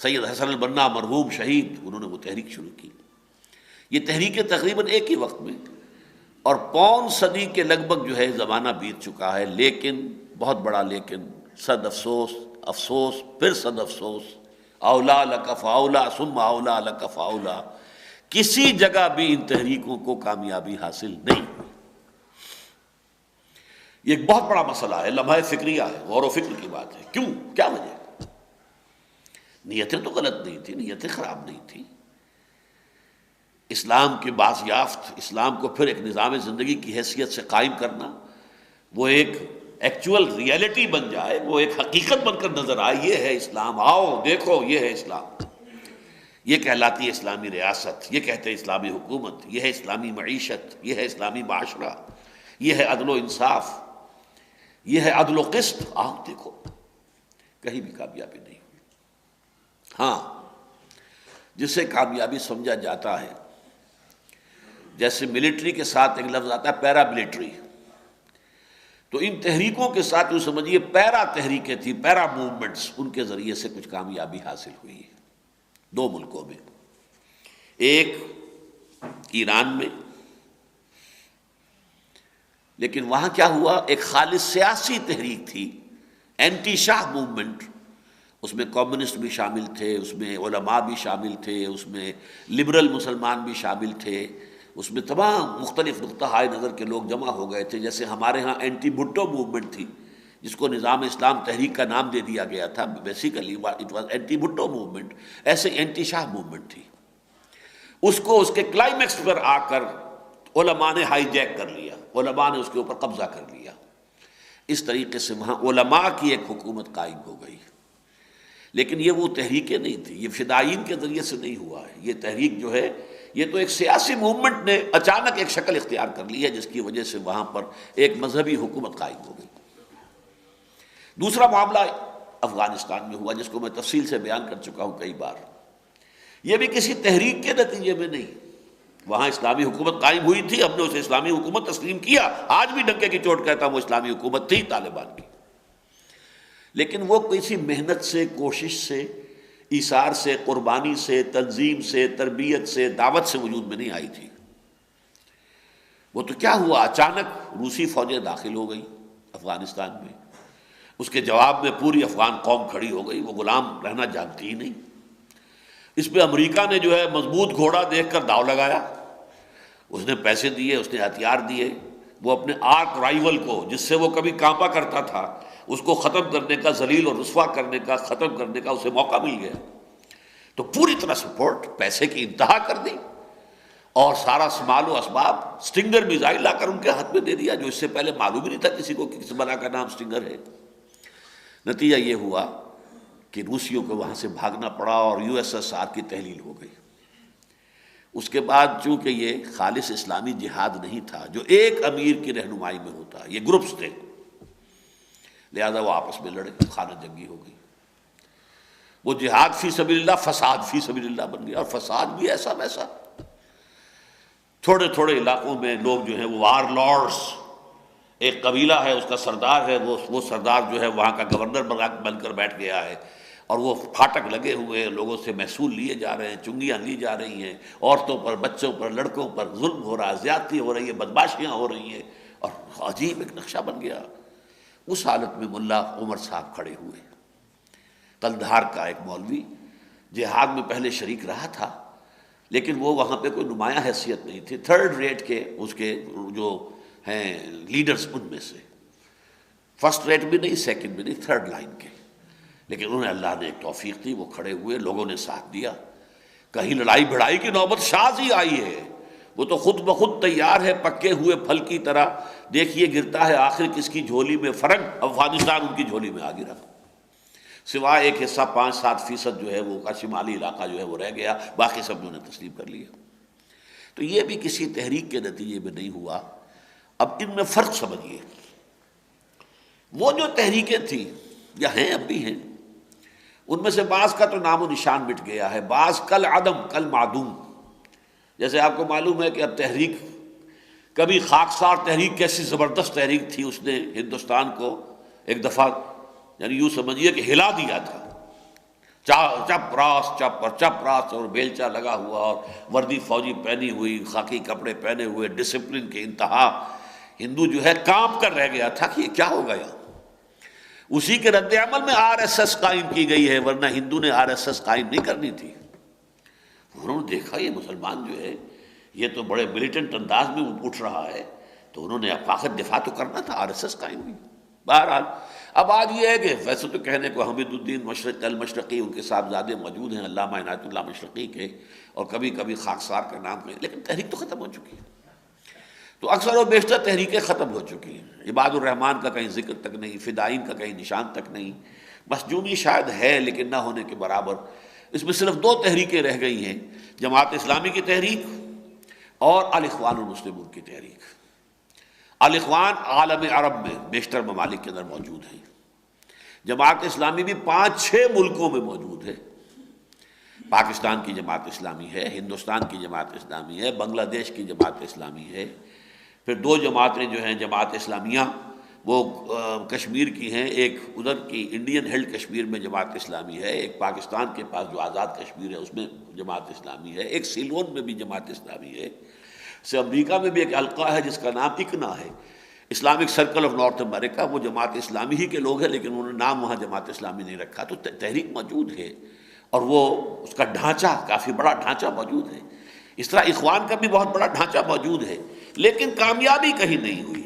سید حسن البنا مرحوم شہید، انہوں نے وہ تحریک شروع کی۔ یہ تحریکیں تقریباً ایک ہی وقت میں اور پون صدی کے لگ بھگ جو ہے زمانہ بیت چکا ہے، لیکن بہت بڑا لیکن، صد افسوس، افسوس پھر صد افسوس، اولا لک فاولا ثم اولا لک فاولا، کسی جگہ بھی ان تحریکوں کو کامیابی حاصل نہیں ہوئی۔ یہ ایک بہت بڑا مسئلہ ہے، لمحہ فکریہ ہے، غور و فکر کی بات ہے۔ کیوں؟ کیا وجہ؟ نیتیں تو غلط نہیں تھیں، نیتیں خراب نہیں تھیں، اسلام کے بازیافت، اسلام کو پھر ایک نظام زندگی کی حیثیت سے قائم کرنا، وہ ایک ایکچول ریئلٹی بن جائے، وہ ایک حقیقت بن کر نظر آئے، یہ ہے اسلام، آؤ دیکھو یہ ہے اسلام، یہ کہلاتی ہے اسلامی ریاست، یہ کہتے ہیں اسلامی حکومت، یہ ہے اسلامی معیشت، یہ ہے اسلامی معاشرہ، یہ ہے عدل و انصاف، یہ ہے عدل و قسط، آؤ دیکھو، کہیں بھی کامیابی نہیں ہوئی۔ ہاں، جسے کامیابی سمجھا جاتا ہے، جیسے ملٹری کے ساتھ ایک لفظ آتا ہے پیرا ملٹری، تو ان تحریکوں کے ساتھ یوں سمجھیے پیرا تحریکیں تھیں، پیرا موومنٹس، ان کے ذریعے سے کچھ کامیابی حاصل ہوئی ہے دو ملکوں میں، ایک ایران میں، لیکن وہاں کیا ہوا، ایک خالص سیاسی تحریک تھی، اینٹی شاہ موومنٹ، اس میں کمیونسٹ بھی شامل تھے، اس میں علماء بھی شامل تھے، اس میں لبرل مسلمان بھی شامل تھے، اس میں تمام مختلف نقطہ نظر کے لوگ جمع ہو گئے تھے۔ جیسے ہمارے ہاں اینٹی بھٹو موومنٹ تھی، جس کو نظام اسلام تحریک کا نام دے دیا گیا تھا، basically it was anti Bhutto movement, ایسے اینٹی شاہ موومنٹ تھی، اس کو اس کے کلائمیکس پر آ کر علماء نے ہائی جیک کر لیا، علماء نے اس کے اوپر قبضہ کر لیا، اس طریقے سے وہاں علماء کی ایک حکومت قائم ہو گئی۔ لیکن یہ وہ تحریکیں نہیں تھی، یہ فدائیین کے ذریعے سے نہیں ہوا ہے، یہ تحریک جو ہے یہ تو ایک سیاسی موومنٹ نے اچانک ایک شکل اختیار کر لی ہے، جس کی وجہ سے وہاں پر ایک مذہبی حکومت قائم ہو گئی۔ دوسرا معاملہ افغانستان میں ہوا، جس کو میں تفصیل سے بیان کر چکا ہوں کئی بار، یہ بھی کسی تحریک کے نتیجے میں نہیں، وہاں اسلامی حکومت قائم ہوئی تھی، ہم نے اسے اسلامی حکومت تسلیم کیا، آج بھی ڈنکے کی چوٹ کہتا ہوں وہ اسلامی حکومت تھی طالبان کی، لیکن وہ کسی محنت سے، کوشش سے، ایثار سے، قربانی سے، تنظیم سے، تربیت سے، دعوت سے وجود میں نہیں آئی تھی۔ وہ تو کیا ہوا، اچانک روسی فوجیں داخل ہو گئی افغانستان میں، اس کے جواب میں پوری افغان قوم کھڑی ہو گئی، وہ غلام رہنا جانتی ہی نہیں۔ اس پہ امریکہ نے جو ہے مضبوط گھوڑا دیکھ کر داؤ لگایا، اس نے پیسے دیے، اس نے ہتھیار دیے، وہ اپنے آرک رائیول کو، جس سے وہ کبھی کانپا کرتا تھا، اس کو ختم کرنے کا، ذلیل اور رسوا کرنے کا، ختم کرنے کا اسے موقع مل گیا، تو پوری طرح سپورٹ، پیسے کی انتہا کر دی، اور سارا سامان و اسباب، سٹنگر میزائل لا کر ان کے ہاتھ میں دے دیا، جو اس سے پہلے معلوم ہی نہیں تھا کسی کو کہ کس بلا کا نام سٹنگر ہے۔ نتیجہ یہ ہوا کہ روسیوں کو وہاں سے بھاگنا پڑا اور یو ایس ایس آر کی تحلیل ہو گئی۔ اس کے بعد چونکہ یہ خالص اسلامی جہاد نہیں تھا جو ایک امیر کی رہنمائی میں ہوتا، یہ گروپس تھے، لہذا وہ آپس میں لڑے، خانہ جنگی ہو گئی۔ وہ جہاد فی سبیل اللہ فساد فی سبیل اللہ بن گیا، اور فساد بھی ایسا ویسا، تھوڑے تھوڑے علاقوں میں لوگ جو ہیں وہ وار لارڈز، ایک قبیلہ ہے اس کا سردار ہے، وہ سردار جو ہے وہاں کا گورنر بن کر بیٹھ گیا ہے، اور وہ پھاٹک لگے ہوئے ہیں، لوگوں سے محصول لیے جا رہے ہیں، چنگیاں لی جا رہی ہیں، عورتوں پر، بچوں پر، لڑکوں پر ظلم ہو رہا ہے، زیادتی ہو رہی ہے، بدماشیاں ہو رہی ہیں، اور عجیب ایک نقشہ بن گیا۔ اس حالت میں ملا عمر صاحب کھڑے ہوئے، قندھار کا ایک مولوی، جہاد میں پہلے شریک رہا تھا لیکن وہ وہاں پہ کوئی نمایاں حیثیت نہیں تھی، تھرڈ ریٹ کے اس کے جو ہیں لیڈرز ان میں سے، فرسٹ ریٹ بھی نہیں، سیکنڈ بھی نہیں، تھرڈ لائن کے، لیکن انہیں اللہ نے ایک توفیق دی، وہ کھڑے ہوئے، لوگوں نے ساتھ دیا۔ کہیں لڑائی بھڑائی کی نوبت شاذ ہی آئی ہے، وہ تو خود بخود تیار ہے، پکے ہوئے پھل کی طرح، دیکھیے گرتا ہے آخر کس کی جھولی میں، فرنگ افغانستان ان کی جھولی میں آ گرا، سوائے ایک حصہ 5-7% جو ہے وہ کا شمالی علاقہ جو ہے وہ رہ گیا، باقی سب جو نے تسلیم کر لیا۔ تو یہ بھی کسی تحریک کے نتیجے میں نہیں ہوا۔ اب ان میں فرق سمجھیے، وہ جو تحریکیں تھیں یا ہیں اب بھی ہیں، ان میں سے بعض کا تو نام و نشان مٹ گیا ہے، بعض کل عدم کل معدوم۔ جیسے آپ کو معلوم ہے کہ اب تحریک، کبھی خاکسار تحریک کیسی زبردست تحریک تھی، اس نے ہندوستان کو ایک دفعہ یعنی یوں سمجھیے کہ ہلا دیا تھا، چپ راست اور بیلچا لگا ہوا اور وردی فوجی پہنی ہوئی، خاکی کپڑے پہنے ہوئے، ڈسپلن کے انتہا، ہندو جو ہے کانپ کر رہ گیا تھا کہ یہ کیا ہو گیا۔ اسی کے رد عمل میں آر ایس ایس قائم کی گئی ہے، ورنہ ہندو نے آر ایس ایس قائم نہیں کرنی تھی۔ انہوں نے دیکھا یہ مسلمان جو ہے یہ تو بڑے ملیٹنٹ انداز میں اٹھ رہا ہے، تو انہوں نے آخر دفاع تو کرنا تھا، آر ایس ایس قائم ہوئی۔ بہرحال اب آج یہ ہے کہ ویسے تو کہنے کو حمید الدین المشرقی ان کے صاحبزادے موجود ہیں، علامہ عنایت اللہ مشرقی کے، اور کبھی کبھی خاکسار کا نام ہے، لیکن تحریک تو ختم ہو چکی ہے۔ تو اکثر و بیشتر تحریکیں ختم ہو چکی ہیں، عباد الرحمن کا کہیں ذکر تک نہیں، فدائین کا کہیں نشان تک نہیں، مسجونی شاید ہے لیکن نہ ہونے کے برابر۔ اس میں صرف 2 تحریکیں رہ گئی ہیں، جماعت اسلامی کی تحریک اور الاخوان المسلمون کی تحریک۔ الاخوان عالم عرب میں بیشتر ممالک کے اندر موجود ہیں، جماعت اسلامی بھی 5-6 ملکوں میں موجود ہے۔ پاکستان کی جماعت اسلامی ہے، ہندوستان کی جماعت اسلامی ہے، بنگلہ دیش کی جماعت اسلامی ہے، پھر 2 جماعتیں جو ہیں جماعت اسلامیہ وہ کشمیر کی ہیں، ایک ادھر کی انڈین ہیلڈ کشمیر میں جماعت اسلامی ہے، ایک پاکستان کے پاس جو آزاد کشمیر ہے اس میں جماعت اسلامی ہے، ایک سیلون میں بھی جماعت اسلامی ہے، سے امریکہ میں بھی ایک حلقہ ہے جس کا نام اکنا ہے، اسلامک سرکل آف نارتھ امریکہ، وہ جماعت اسلامی ہی کے لوگ ہیں لیکن انہوں نے نام وہاں جماعت اسلامی نہیں رکھا۔ تو تحریک موجود ہے اور وہ اس کا ڈھانچہ، کافی بڑا ڈھانچہ موجود ہے، اس طرح اخوان کا بھی بہت بڑا ڈھانچہ موجود ہے، لیکن کامیابی کہیں نہیں ہوئی۔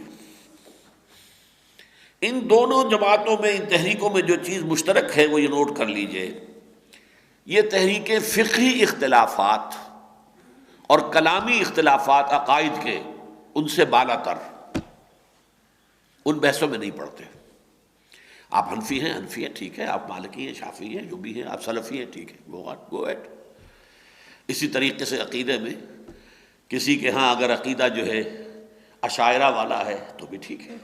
ان دونوں جماعتوں میں، ان تحریکوں میں جو چیز مشترک ہے وہ یہ نوٹ کر لیجئے، یہ تحریکیں فقہی اختلافات اور کلامی اختلافات عقائد کے ان سے بالا تر، ان بحثوں میں نہیں پڑتے۔ آپ حنفی ہیں، حنفی ہیں، ٹھیک ہے، آپ مالکی ہیں، شافعی ہیں، جو بھی ہیں، آپ سلفی ہیں، ٹھیک ہے، گو ایٹ۔ اسی طریقے سے عقیدے میں کسی کے ہاں اگر عقیدہ جو ہے اشاعرہ والا ہے تو بھی ٹھیک ہے،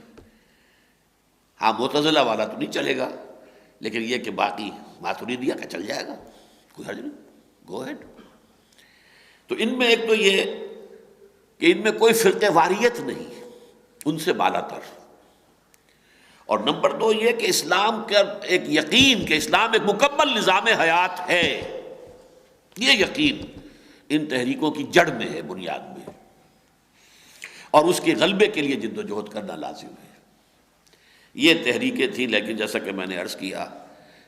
ہاں معتزلہ والا تو نہیں چلے گا، لیکن یہ کہ باقی ماتریدیہ کا چل جائے گا، کوئی حرج نہیں، گو ایٹ۔ تو ان میں ایک تو یہ کہ ان میں کوئی فرقہ واریت نہیں، ان سے بالا تر، اور نمبر 2 یہ کہ اسلام کا ایک یقین کہ اسلام ایک مکمل نظام حیات ہے، یہ یقین ان تحریکوں کی جڑ میں ہے، بنیاد میں، اور اس کے غلبے کے لیے جد و جہد کرنا لازم ہے۔ یہ تحریکیں تھیں، لیکن جیسا کہ میں نے عرض کیا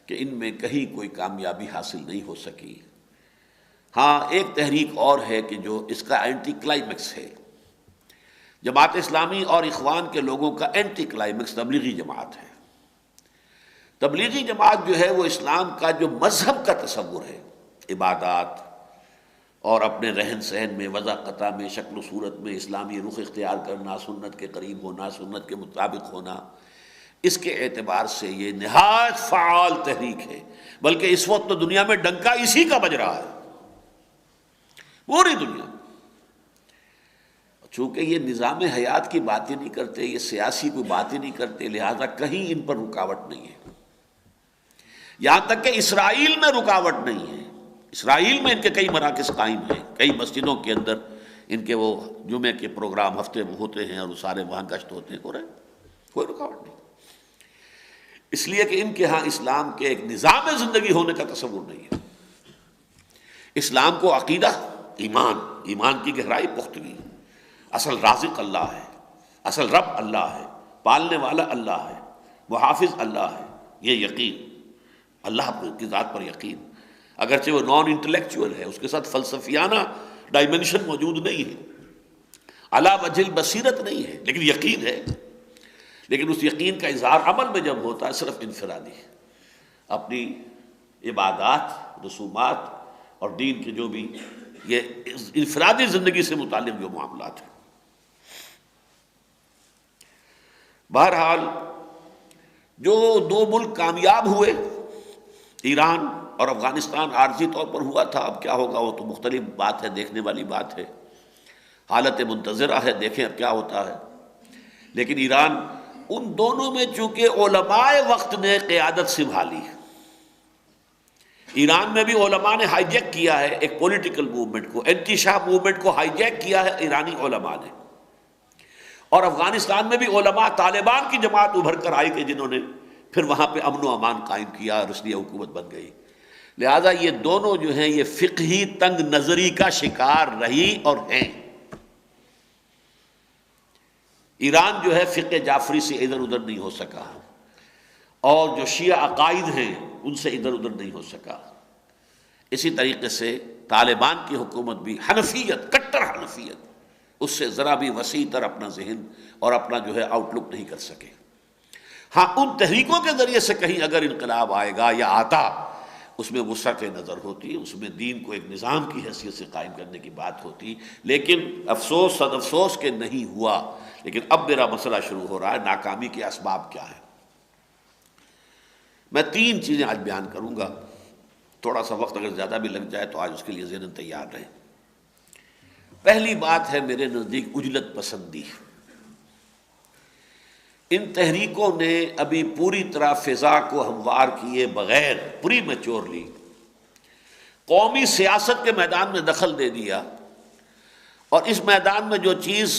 کہ ان میں کہیں کوئی کامیابی حاصل نہیں ہو سکی۔ ہاں ایک تحریک اور ہے کہ جو اس کا اینٹی کلائمیکس ہے، جماعت اسلامی اور اخوان کے لوگوں کا اینٹی کلائمیکس تبلیغی جماعت ہے۔ تبلیغی جماعت جو ہے وہ اسلام کا جو مذہب کا تصور ہے، عبادات اور اپنے رہن سہن میں، وضاقتہ میں، شکل و صورت میں اسلامی رخ اختیار کرنا، سنت کے قریب ہونا، سنت کے مطابق ہونا، اس کے اعتبار سے یہ نہایت فعال تحریک ہے، بلکہ اس وقت تو دنیا میں ڈنکا اسی کا بج رہا ہے، پوری دنیا میں۔ چونکہ یہ نظام حیات کی باتیں نہیں کرتے، یہ سیاسی کوئی باتیں نہیں کرتے، لہذا کہیں ان پر رکاوٹ نہیں ہے، یہاں تک کہ اسرائیل میں رکاوٹ نہیں ہے۔ اسرائیل میں ان کے کئی مراکز قائم ہیں، کئی مسجدوں کے اندر ان کے وہ جمعے کے پروگرام ہفتے میں ہوتے ہیں اور وہ سارے وہاں گشت ہوتے ہیں، کوئی رکاوٹ نہیں، اس لیے کہ ان کے ہاں اسلام کے ایک نظام زندگی ہونے کا تصور نہیں ہے۔ اسلام کو عقیدہ، ایمان کی گہرائی، پختگی، اصل رازق اللہ ہے، اصل رب اللہ ہے، پالنے والا اللہ ہے، محافظ اللہ ہے، یہ یقین، اللہ کی ذات پر یقین، اگرچہ وہ نان انٹلیکچوئل ہے، اس کے ساتھ فلسفیانہ ڈائمنشن موجود نہیں ہے، علی وجہ البصیرت نہیں ہے، لیکن یقین ہے۔ لیکن اس یقین کا اظہار عمل میں جب ہوتا ہے صرف انفرادی، اپنی عبادات، رسومات اور دین کے جو بھی یہ انفرادی زندگی سے متعلق جو معاملات ہیں۔ بہرحال جو دو ملک کامیاب ہوئے، ایران اور افغانستان عارضی طور پر ہوا تھا، اب کیا ہوگا وہ تو مختلف بات ہے، دیکھنے والی بات ہے، حالت منتظرہ ہے، دیکھیں اب کیا ہوتا ہے۔ لیکن ایران، ان دونوں میں چونکہ علماء وقت نے قیادت سنبھالی، ایران میں بھی علماء نے ہائی جیک کیا ہے ایک پولیٹیکل موومنٹ کو، اینٹی شاہ موومنٹ کو ہائی جیک کیا ہے ایرانی علماء نے، اور افغانستان میں بھی علماء، طالبان کی جماعت ابھر کر آئی کہ جنہوں نے پھر وہاں پہ امن و امان قائم کیا اور اس لیے حکومت بن گئی۔ لہذا یہ دونوں جو ہیں یہ فقہی تنگ نظری کا شکار رہی اور ہیں۔ ایران جو ہے فقہ جعفری سے ادھر ادھر نہیں ہو سکا، اور جو شیعہ عقائد ہیں ان سے ادھر ادھر نہیں ہو سکا۔ اسی طریقے سے طالبان کی حکومت بھی حنفیت، کٹر حنفیت، اس سے ذرا بھی وسیع تر اپنا ذہن اور اپنا جو ہے آؤٹ لک نہیں کر سکے۔ ہاں، ان تحریکوں کے ذریعے سے کہیں اگر انقلاب آئے گا یا آتا، اس میں وسعت نظر ہوتی، اس میں دین کو ایک نظام کی حیثیت سے قائم کرنے کی بات ہوتی، لیکن افسوس صد افسوس کہ نہیں ہوا۔ لیکن اب میرا مسئلہ شروع ہو رہا ہے، ناکامی کے اسباب کیا ہیں۔ میں 3 چیزیں آج بیان کروں گا، تھوڑا سا وقت اگر زیادہ بھی لگ جائے تو آج اس کے لیے ذہن تیار رہیں۔ پہلی بات ہے میرے نزدیک عجلت پسندی۔ ان تحریکوں نے ابھی پوری طرح فضا کو ہموار کیے بغیر پری میچورلی قومی سیاست کے میدان میں دخل دے دیا، اور اس میدان میں جو چیز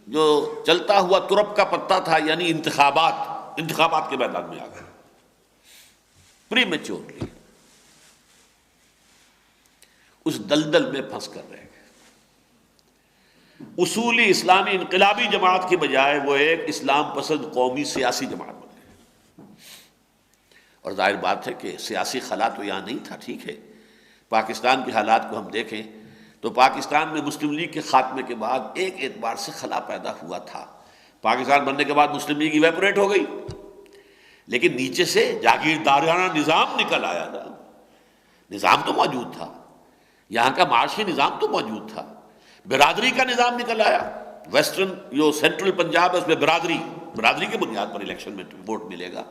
جو چلتا ہوا ترپ کا پتا تھا، یعنی انتخابات کے میدان میں آ گئے پری میچورلی، اس دلدل میں پھنس کر رہ گئے۔ اصولی اسلامی انقلابی جماعت کی بجائے وہ ایک اسلام پسند قومی سیاسی جماعت بن گئی، اور ظاہر بات ہے کہ سیاسی خلا تو یہاں نہیں تھا۔ ٹھیک ہے، پاکستان کے حالات کو ہم دیکھیں تو پاکستان میں مسلم لیگ کے خاتمے کے بعد ایک اعتبار سے خلا پیدا ہوا تھا، پاکستان بننے کے بعد مسلم لیگ ایویپوریٹ ہو گئی، لیکن نیچے سے جاگیردارانہ نظام نکل آیا نا، نظام تو موجود تھا، یہاں کا معاشی نظام تو موجود تھا، برادری کا نظام نکل آیا۔ ویسٹرن جو سینٹرل پنجاب ہے اس میں برادری کے بنیاد پر الیکشن میں ووٹ ملے گا،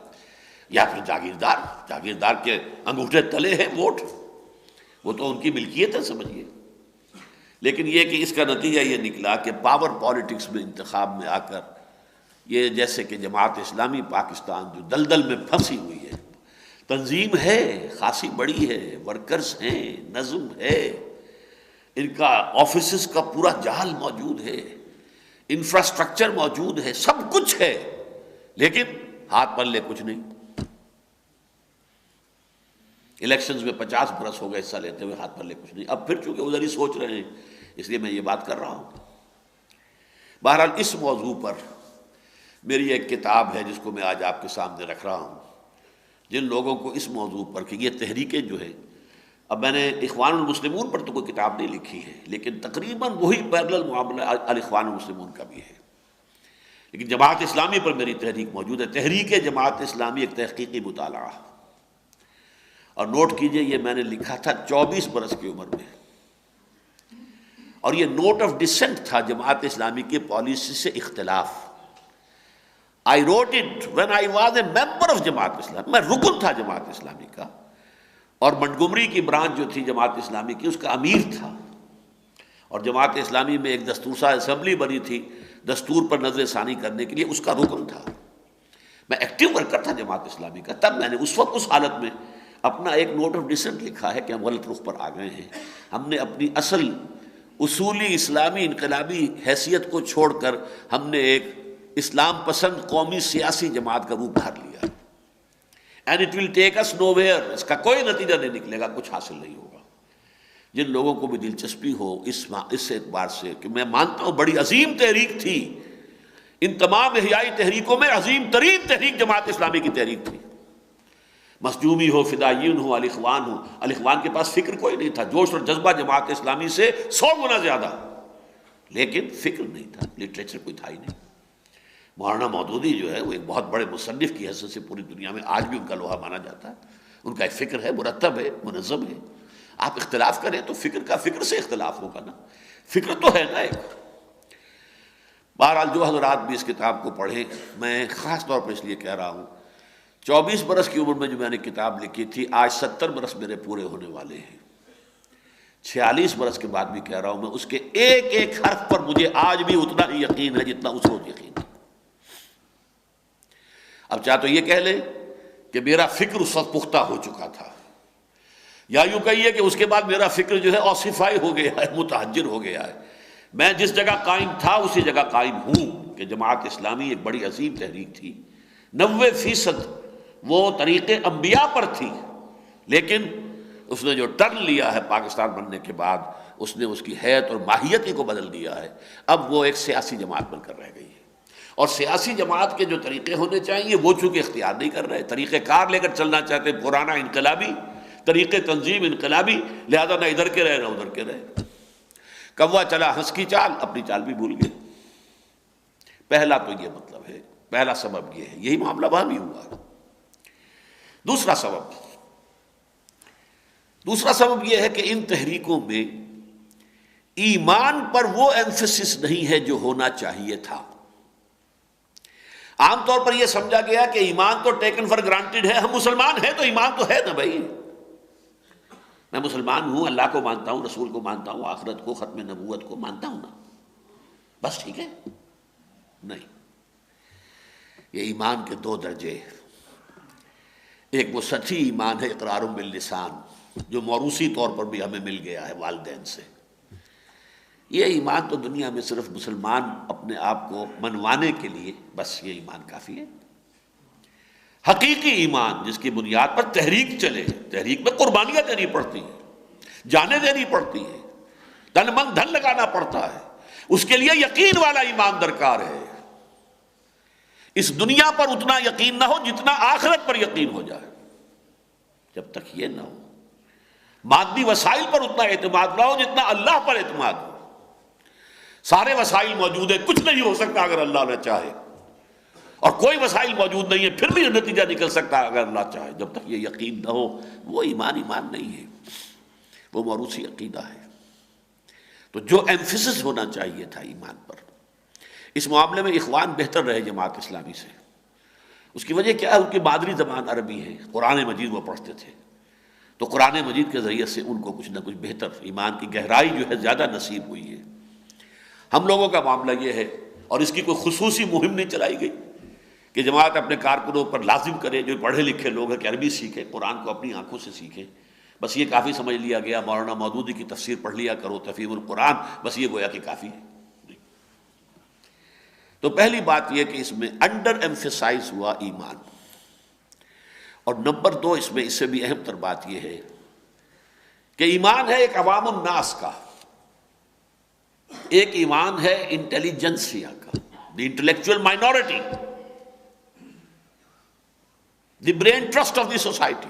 یا پھر جاگیردار کے انگوٹھے تلے ہیں ووٹ، وہ تو ان کی ملکیت ہے سمجھیے۔ لیکن یہ کہ اس کا نتیجہ یہ نکلا کہ پاور پالیٹکس میں انتخاب میں آ کر یہ جیسے کہ جماعت اسلامی پاکستان جو دلدل میں پھنسی ہوئی ہے، تنظیم ہے خاصی بڑی ہے، ورکرز ہیں، نظم ہے، ان کا آفیسز کا پورا جال موجود ہے، انفراسٹرکچر موجود ہے، سب کچھ ہے، لیکن ہاتھ پلے کچھ نہیں۔ الیکشنز میں 50 برس ہو گئے حصہ لیتے ہوئے، ہاتھ پلے کچھ نہیں۔ اب پھر چونکہ ادھر ہی سوچ رہے ہیں اس لیے میں یہ بات کر رہا ہوں۔ بہرحال اس موضوع پر میری ایک کتاب ہے جس کو میں آج آپ کے سامنے رکھ رہا ہوں۔ جن لوگوں کو اس موضوع پر کہ یہ تحریکیں جو ہے، اب میں نے اخوان المسلمون پر تو کوئی کتاب نہیں لکھی ہے، لیکن تقریباً وہی پیرلل معاملہ الاخوان المسلمون کا بھی ہے۔ لیکن جماعت اسلامی پر میری تحریک موجود ہے۔ تحریک جماعت اسلامی ایک تحقیقی مطالعہ، اور نوٹ کیجئے یہ میں نے لکھا تھا 24 برس کی عمر میں، اور یہ نوٹ آف ڈسینٹ تھا جماعت اسلامی کی پالیسی سے اختلاف۔ I wrote it when I was a member of Jamaat Islami, میں رکن تھا جماعت اسلامی کا، اور منٹگومری کی برانچ جو تھی جماعت اسلامی کی اس کا امیر تھا، اور جماعت اسلامی میں ایک دستور ساز اسمبلی بنی تھی دستور پر نظر ثانی کرنے کے لیے، اس کا رکن تھا۔ میں ایکٹیو ورکر تھا جماعت اسلامی کا۔ تب میں نے اس وقت اس حالت میں اپنا ایک نوٹ آف ڈسینٹ لکھا ہے کہ ہم غلط رخ پر آ گئے ہیں، ہم نے اپنی اصل اصولی اسلامی انقلابی حیثیت کو چھوڑ کر ہم نے ایک اسلام پسند قومی سیاسی جماعت کا روپ دھار لیا، and it will take us nowhere, اس کا کوئی نتیجہ نہیں نکلے گا، کچھ حاصل نہیں ہوگا۔ جن لوگوں کو بھی دلچسپی ہو اس اعتبار سے کہ میں مانتا ہوں بڑی عظیم تحریک تھی، ان تمام احیائی تحریکوں میں عظیم ترین تحریک جماعت اسلامی کی تحریک تھی۔ مسجومی ہو، فدائیین ہو، الاخوان ہو، الاخوان کے پاس فکر کوئی نہیں تھا، جوش اور جذبہ جماعت اسلامی سے 100 گنا زیادہ، لیکن فکر نہیں تھا، لٹریچر کوئی تھا ہی نہیں۔ مولانا مودودی جو ہے وہ ایک بہت بڑے مصنف کی حیثیت سے پوری دنیا میں آج بھی ان کا لوہا مانا جاتا ہے، ان کا ایک فکر ہے، مرتب ہے، منظم ہے۔ آپ اختلاف کریں تو فکر سے اختلاف ہوگا نا، فکر تو ہے نا ایک۔ بہرحال جو حضرات بھی اس کتاب کو پڑھیں، میں خاص طور پر اس لیے کہہ رہا ہوں 24 برس کی عمر میں جو میں نے کتاب لکھی تھی، آج 70 برس میرے پورے ہونے والے ہیں، 46 برس کے بعد بھی کہہ رہا ہوں میں، اس کے ایک ایک حرف پر مجھے آج بھی اتنا ہی یقین ہے جتنا اس روز یقین ہے۔ اب چاہے تو یہ کہہ لیں کہ میرا فکر اس وقت پختہ ہو چکا تھا، یا یوں کہیے کہ اس کے بعد میرا فکر جو ہے اوسیفائی ہو گیا ہے، متحجر ہو گیا ہے۔ میں جس جگہ قائم تھا اسی جگہ قائم ہوں کہ جماعت اسلامی ایک بڑی عظیم تحریک تھی، 90% وہ طریق انبیاء پر تھی، لیکن اس نے جو ٹرن لیا ہے پاکستان بننے کے بعد، اس نے اس کی حیت اور ماہیت ہی کو بدل دیا ہے۔ اب وہ ایک سیاسی جماعت بن کر رہ گئی ہے، اور سیاسی جماعت کے جو طریقے ہونے چاہیے وہ چونکہ اختیار نہیں کر رہے، طریقہ کار لے کر چلنا چاہتے ہیں پرانا انقلابی طریقہ تنظیم انقلابی، لہذا نہ ادھر کے رہے نہ ادھر کے رہے۔ کوا چلا ہنس کی چال، اپنی چال بھی بھول گئے۔ پہلا تو یہ مطلب ہے، پہلا سبب یہ ہے، یہی معاملہ وہاں بھی ہوا۔ دوسرا سبب یہ ہے کہ ان تحریکوں میں ایمان پر وہ ایمفیسس نہیں ہے جو ہونا چاہیے تھا۔ عام طور پر یہ سمجھا گیا کہ ایمان تو ٹیکن فار گرانٹیڈ ہے، ہم مسلمان ہیں تو ایمان تو ہے نا بھائی، میں مسلمان ہوں، اللہ کو مانتا ہوں، رسول کو مانتا ہوں، آخرت کو، ختم نبوت کو مانتا ہوں نا، بس ٹھیک ہے۔ نہیں، یہ ایمان کے دو درجے، ایک وہ سچی ایمان ہے اقرار باللسان جو موروثی طور پر بھی ہمیں مل گیا ہے والدین سے، یہ ایمان تو دنیا میں صرف مسلمان اپنے آپ کو منوانے کے لیے بس یہ ایمان کافی ہے۔ حقیقی ایمان جس کی بنیاد پر تحریک چلے، تحریک میں قربانیاں دینی پڑتی ہیں، جانیں دینی پڑتی ہیں، تن من دھن لگانا پڑتا ہے، اس کے لیے یقین والا ایمان درکار ہے۔ اس دنیا پر اتنا یقین نہ ہو جتنا آخرت پر یقین ہو جائے۔ جب تک یہ نہ ہو، مادی وسائل پر اتنا اعتماد نہ ہو جتنا اللہ پر اعتماد ہو۔ سارے وسائل موجود ہیں، کچھ نہیں ہو سکتا اگر اللہ نہ چاہے، اور کوئی وسائل موجود نہیں ہے پھر بھی نتیجہ نکل سکتا ہے اگر اللہ چاہے۔ جب تک یہ یقین نہ ہو وہ ایمان نہیں ہے، وہ موروثی عقیدہ ہے۔ تو جو ایمفیسس ہونا چاہیے تھا ایمان پر، اس معاملے میں اخوان بہتر رہے جماعت اسلامی سے۔ اس کی وجہ کیا ہے؟ ان کی مادری زبان عربی ہے، قرآن مجید وہ پڑھتے تھے، تو قرآن مجید کے ذریعے سے ان کو کچھ نہ کچھ بہتر ایمان کی گہرائی جو ہے زیادہ نصیب ہوئی ہے۔ ہم لوگوں کا معاملہ یہ ہے، اور اس کی کوئی خصوصی مہم نہیں چلائی گئی کہ جماعت اپنے کارکنوں پر لازم کرے جو پڑھے لکھے لوگ ہیں کہ عربی سیکھیں، قرآن کو اپنی آنکھوں سے سیکھیں، بس یہ کافی سمجھ لیا گیا، مولانا مودودی کی تفسیر پڑھ لیا کرو، تفہیم القرآن، بس یہ گویا کہ کافی ہے۔ تو پہلی بات یہ کہ اس میں انڈر ایمفیسائز ہوا ایمان، اور نمبر دو اس میں اس سے بھی اہم تر بات یہ ہے کہ ایمان ہے ایک عوام الناس کا، ایک ایمان ہے انٹیلیجنسیا کا، the intellectual minority, the brain trust of the society.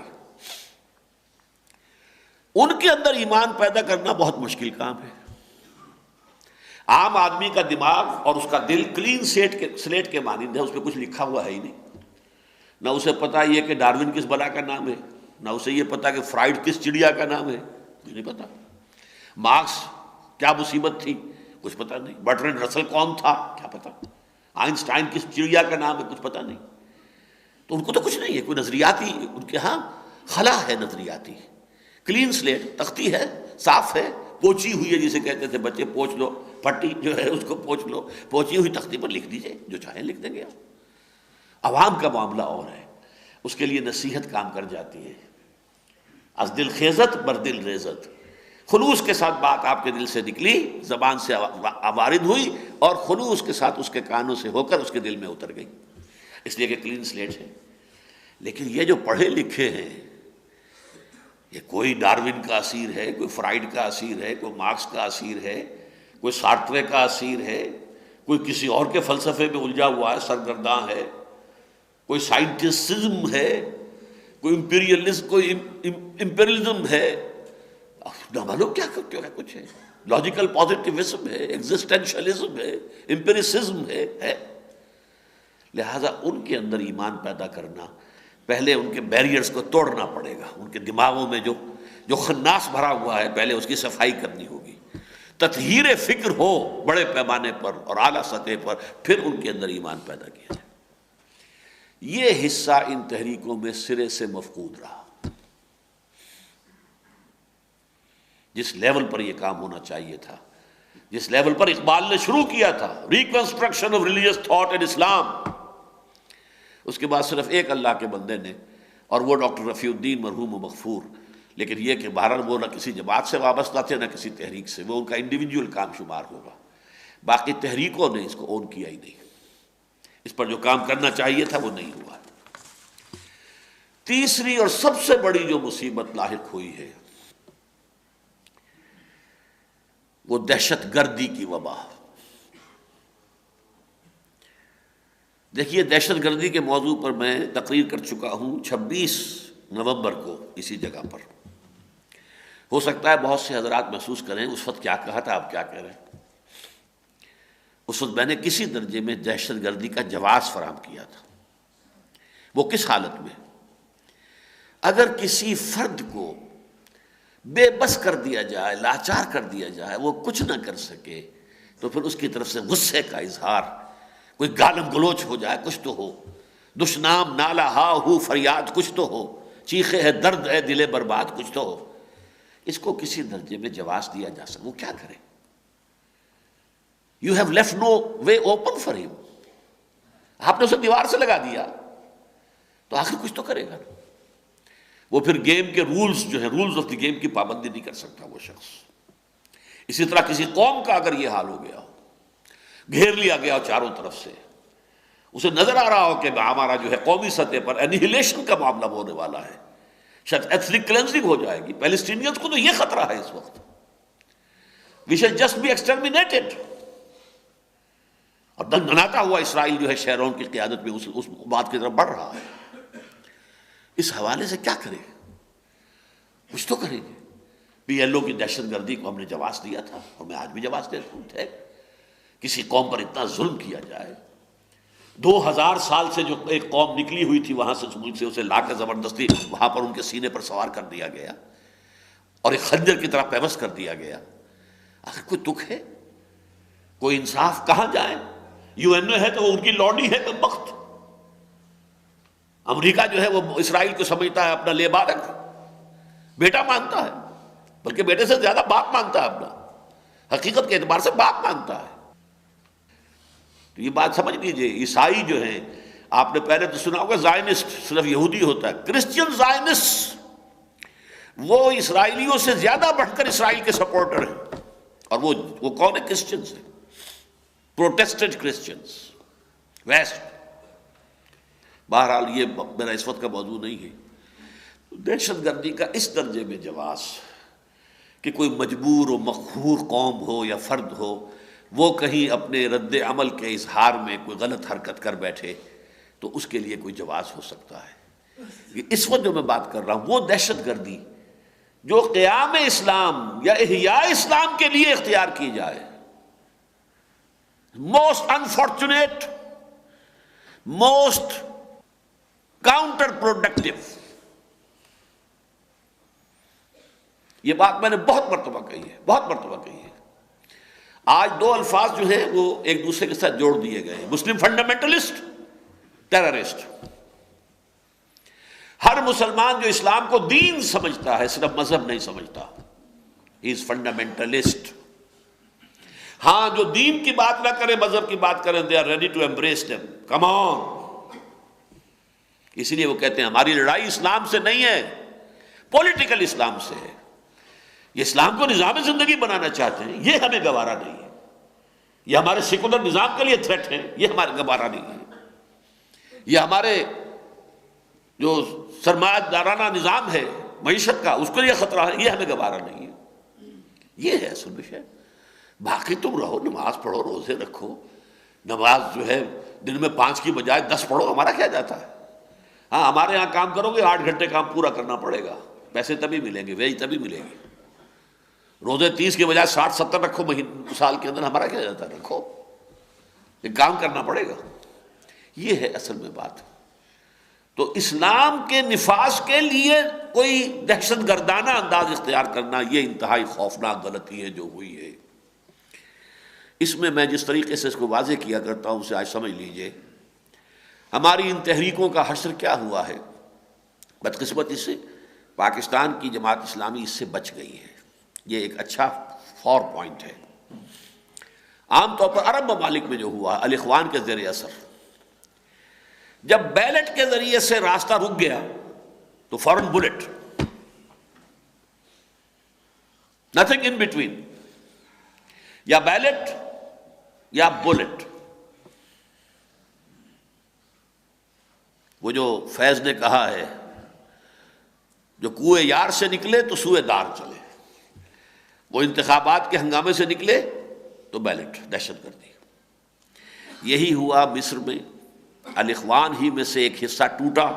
ان کے اندر ایمان پیدا کرنا بہت مشکل کام ہے۔ عام آدمی کا دماغ اور اس کا دل کلین سلیٹ کے مانند ہے، اس پہ کچھ لکھا ہوا ہے ہی نہیں. نہ اسے پتا یہ کہ ڈارون کس بلا کا نام ہے، نہ اسے یہ پتا کہ فرائڈ کس چڑیا کا نام ہے، کچھ نہیں پتا. مارکس کیا مصیبت تھی، کچھ پتا نہیں. برٹرینڈ رسل کون تھا، کیا پتا. آئنسٹائن کس چڑیا کا نام ہے، کچھ پتا نہیں. تو ان کو تو کچھ نہیں ہے، کوئی نظریاتی ان کے ہاں خلا ہے، نظریاتی کلین سلیٹ، تختی ہے، صاف ہے، پوچھی ہوئی ہے، جسے کہتے تھے بچے پوچھ لو، پٹی جو ہے اس کو پوچھ لو، پوچھی ہوئی تختی پر لکھ دیجئے، جو چاہیں لکھ دیں گے. عوام کا معاملہ اور ہے، اس کے لیے نصیحت کام کر جاتی ہے. از دل خیزت بر دل ریزت، خلوص کے ساتھ بات آپ کے دل سے نکلی، زبان سے وارد ہوئی اور خلوص کے ساتھ اس کے کانوں سے ہو کر اس کے دل میں اتر گئی، اس لیے کہ کلین سلیٹ ہے. لیکن یہ جو پڑھے لکھے ہیں، یہ کوئی ڈارون کا اسیر ہے، کوئی فرائڈ کا اسیر ہے، کوئی مارکس کا اسیر ہے، کوئی سارٹرے کا اسیر ہے، کوئی کسی اور کے فلسفے میں الجھا ہوا ہے، سرگرداں ہے، کوئی سائنٹسزم ہے، کوئی امپیریلزم ہے، نہ معلوم کیا کچھ ہے، لاجیکل پازیٹیوزم ہے، ایگزسٹینشلزم ہے، امپیریسزم ہے. لہذا ان کے اندر ایمان پیدا کرنا، پہلے ان کے بیریئرز کو توڑنا پڑے گا. ان کے دماغوں میں جو خناس بھرا ہوا ہے، پہلے اس کی صفائی کرنی ہوگی. تطہیر فکر ہو بڑے پیمانے پر اور اعلیٰ سطح پر، پھر ان کے اندر ایمان پیدا کیا جائے. یہ حصہ ان تحریکوں میں سرے سے مفقود رہا. جس لیول پر یہ کام ہونا چاہیے تھا، جس لیول پر اقبال نے شروع کیا تھا، reconstruction of religious thought in Islam, اس کے بعد صرف ایک اللہ کے بندے نے، اور وہ ڈاکٹر رفیع الدین مرحوم و مغفور. لیکن یہ کہ بہرحال وہ نہ کسی جماعت سے وابستہ تھے، نہ کسی تحریک سے، وہ ان کا انڈیویجول کام شمار ہوگا. باقی تحریکوں نے اس کو اون کیا ہی نہیں، اس پر جو کام کرنا چاہیے تھا وہ نہیں ہوا. تیسری اور سب سے بڑی جو مصیبت لاحق ہوئی ہے، وہ دہشت گردی کی وبا. دیکھیے، دہشت گردی کے موضوع پر میں تقریر کر چکا ہوں 26 نومبر کو اسی جگہ پر. ہو سکتا ہے بہت سے حضرات محسوس کریں اس وقت کیا کہا تھا، آپ کیا کہہ رہے ہیں. اس وقت میں نے کسی درجے میں دہشت گردی کا جواز فراہم کیا تھا. وہ کس حالت میں؟ اگر کسی فرد کو بے بس کر دیا جائے، لاچار کر دیا جائے، وہ کچھ نہ کر سکے، تو پھر اس کی طرف سے غصے کا اظہار، کوئی گالم گلوچ ہو جائے، کچھ تو ہو، دشنام نالہ ہا ہو فریاد کچھ تو ہو، چیخے ہے درد ہے دل برباد کچھ تو ہو. اس کو کسی درجے میں جواز دیا جا سکے، وہ کیا کرے؟ You have left no way open for him. آپ نے اسے دیوار سے لگا دیا تو آخر کچھ تو کرے گا. وہ پھر گیم کے رولز جو ہیں، رولز آف دی گیم کی پابندی نہیں کر سکتا وہ شخص. اسی طرح کسی قوم کا اگر یہ حال ہو گیا ہو، گھیر لیا گیا ہو چاروں طرف سے، اسے نظر آ رہا ہو کہ ہمارا جو ہے قومی سطح پر انہیلیشن کا معاملہ ہونے والا ہے، شاید ایتھنک کلینزنگ ہو جائے گی. پیلسٹینینز کو تو یہ خطرہ ہے اس وقت، وی شل جسٹ بی ایکسٹرمینیٹڈ. اور دنگناتا ہوا اسرائیل جو ہے شیرون کی قیادت میں اس بات کی طرف بڑھ رہا ہے. اس حوالے سے کیا کریں؟ کچھ تو کریں گے. PLO کی دہشت گردی کو ہم نے جواز دیا تھا، اور میں آج بھی جواز دیتا ہوں. کسی قوم پر اتنا ظلم کیا جائے، 2000 سال سے جو ایک قوم نکلی ہوئی تھی وہاں سے، اس ملک سے، اسے لا کر زبردستی وہاں پر ان کے سینے پر سوار کر دیا گیا اور ایک خنجر کی طرح پیوست کر دیا گیا. آخر کوئی تک ہے؟ کوئی انصاف؟ کہاں جائیں؟ UNO ہے تو وہ ان کی لوڈی ہے کم بخت. امریکہ جو ہے وہ اسرائیل کو سمجھتا ہے اپنا لے بارک، بیٹا مانتا ہے، بلکہ بیٹے سے زیادہ باپ مانتا ہے اپنا، حقیقت کے اعتبار سے باپ مانتا ہے. تو یہ بات سمجھ لیجئے. عیسائی جو ہیں، آپ نے پہلے تو سنا ہوگا زائنسٹ صرف یہودی ہوتا ہے. کرسچین زائنسٹ وہ اسرائیلیوں سے زیادہ بڑھ کر اسرائیل کے سپورٹر ہیں. اور وہ کون ہے؟ کرسچنز ہیں، پروٹیسٹنٹ کرسچنز، ویسٹ. بہرحال یہ میرا اس وقت کا موضوع نہیں ہے. دہشت گردی کا اس درجے میں جواز کہ کوئی مجبور و مقہور قوم ہو یا فرد ہو، وہ کہیں اپنے رد عمل کے اظہار میں کوئی غلط حرکت کر بیٹھے، تو اس کے لیے کوئی جواز ہو سکتا ہے. اس وقت جو میں بات کر رہا ہوں وہ دہشت گردی جو قیام اسلام یا احیاء اسلام کے لیے اختیار کی جائے، most unfortunate, most counter productive. یہ بات میں نے بہت مرتبہ کہی ہے، بہت مرتبہ کہی ہے. آج دو الفاظ جو ہیں وہ ایک دوسرے کے ساتھ جوڑ دیے گئے ہیں، مسلم فنڈامنٹلسٹ، ٹیررسٹ. ہر مسلمان جو اسلام کو دین سمجھتا ہے، صرف مذہب نہیں سمجھتا، ہی از فنڈامنٹلسٹ. ہاں جو دین کی بات نہ کرے، مذہب کی بات کریں، they are ready to embrace them. Come on. اسی لیے وہ کہتے ہیں ہماری لڑائی اسلام سے نہیں ہے، پولیٹیکل اسلام سے ہے. یہ اسلام کو نظام زندگی بنانا چاہتے ہیں، یہ ہمیں گوارا نہیں ہے. یہ ہمارے سیکولر نظام کے لیے تھریٹ ہے، یہ ہمارے گوارا نہیں ہے. یہ ہمارے جو سرمایہ دارانہ نظام ہے معیشت کا، اس کے لیے خطرہ ہے، یہ ہمیں گوارا نہیں ہے. یہ ہے اصل وشے. باقی تم رہو، نماز پڑھو، روزے رکھو. نماز جو ہے دن میں 5 کی بجائے 10 پڑھو، ہمارا کیا جاتا ہے. ہاں ہمارے ہاں کام کرو گے 8 گھنٹے کام پورا کرنا پڑے گا، پیسے تبھی ملیں گے، ویج تبھی ملے گی. روزے 30 کے بجائے 60-70 رکھو سال کے اندر، ہمارا کیا جاتا ہے، رکھو، یہ کام کرنا پڑے گا. یہ ہے اصل میں بات. تو اسلام کے نفاذ کے لیے کوئی دہشت گردانہ انداز اختیار کرنا، یہ انتہائی خوفناک غلطی ہے جو ہوئی ہے. اس میں جس طریقے سے اس کو واضح کیا کرتا ہوں اسے آج سمجھ لیجئے. ہماری ان تحریکوں کا حشر کیا ہوا ہے. بدقسمتی سے پاکستان کی جماعت اسلامی اس سے بچ گئی ہے. یہ ایک اچھا فور پوائنٹ ہے. عام طور پر عرب ممالک میں جو ہوا الاخوان کے زیر اثر، جب بیلٹ کے ذریعے سے راستہ رک گیا تو فوراً بلٹ، نتھنگ ان بٹوین، یا بیلٹ یا بلٹ. وہ جو فیض نے کہا ہے، جو کوئے یار سے نکلے تو سوئے دار چلے. وہ انتخابات کے ہنگامے سے نکلے تو بیلٹ، دہشت گردی. یہی ہوا مصر میں. الاخوان ہی میں سے ایک حصہ ٹوٹا،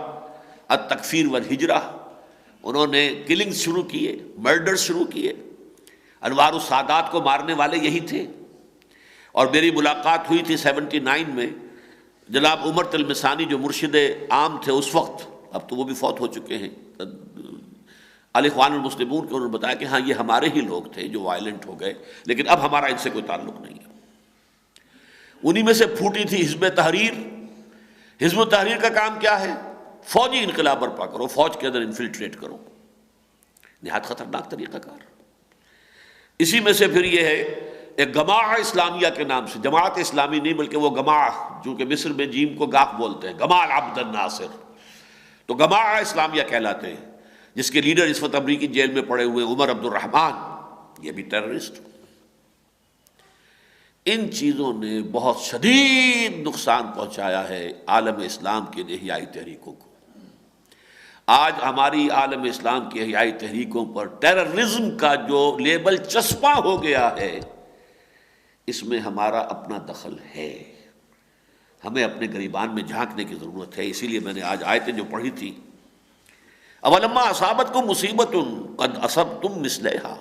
التکفیر والہجرہ. انہوں نے کلنگ شروع کیے، مرڈر شروع کیے. انوار السادات کو مارنے والے یہی تھے. اور میری ملاقات ہوئی تھی 79 میں جناب عمر تلمسانی جو مرشد عام تھے اس وقت، اب تو وہ بھی فوت ہو چکے ہیں، الاخوان المسلمون کے. انہوں نے بتایا کہ ہاں یہ ہمارے ہی لوگ تھے جو وائلنٹ ہو گئے، لیکن اب ہمارا ان سے کوئی تعلق نہیں ہے. انہی میں سے پھوٹی تھی حزب تحریر. حزب تحریر کا کام کیا ہے؟ فوجی انقلاب برپا کرو، فوج کے اندر انفلٹریٹ کرو. نہایت خطرناک طریقہ کار. اسی میں سے پھر یہ ہے ایک گماع اسلامیہ کے نام سے، جماعت اسلامی نہیں بلکہ وہ گماع، جو کہ مصر میں جیم کو گاف بولتے ہیں، گمال عبد الناصر. تو گماع اسلامیہ کہلاتے ہیں، جس کے لیڈر اس وقت امریکی جیل میں پڑے ہوئے عمر عبد الرحمن، یہ بھی ٹیررسٹ. ان چیزوں نے بہت شدید نقصان پہنچایا ہے عالم اسلام کے احیائی تحریکوں کو. آج ہماری عالم اسلام کی احیائی تحریکوں پر ٹیررزم کا جو لیبل چسپاں ہو گیا ہے، اس میں ہمارا اپنا دخل ہے. ہمیں اپنے گریبان میں جھانکنے کی ضرورت ہے. اسی لیے میں نے آج آیتیں جو پڑھی تھی، اولما اصابتکم مصیبۃ قد اصبتم مثلھا.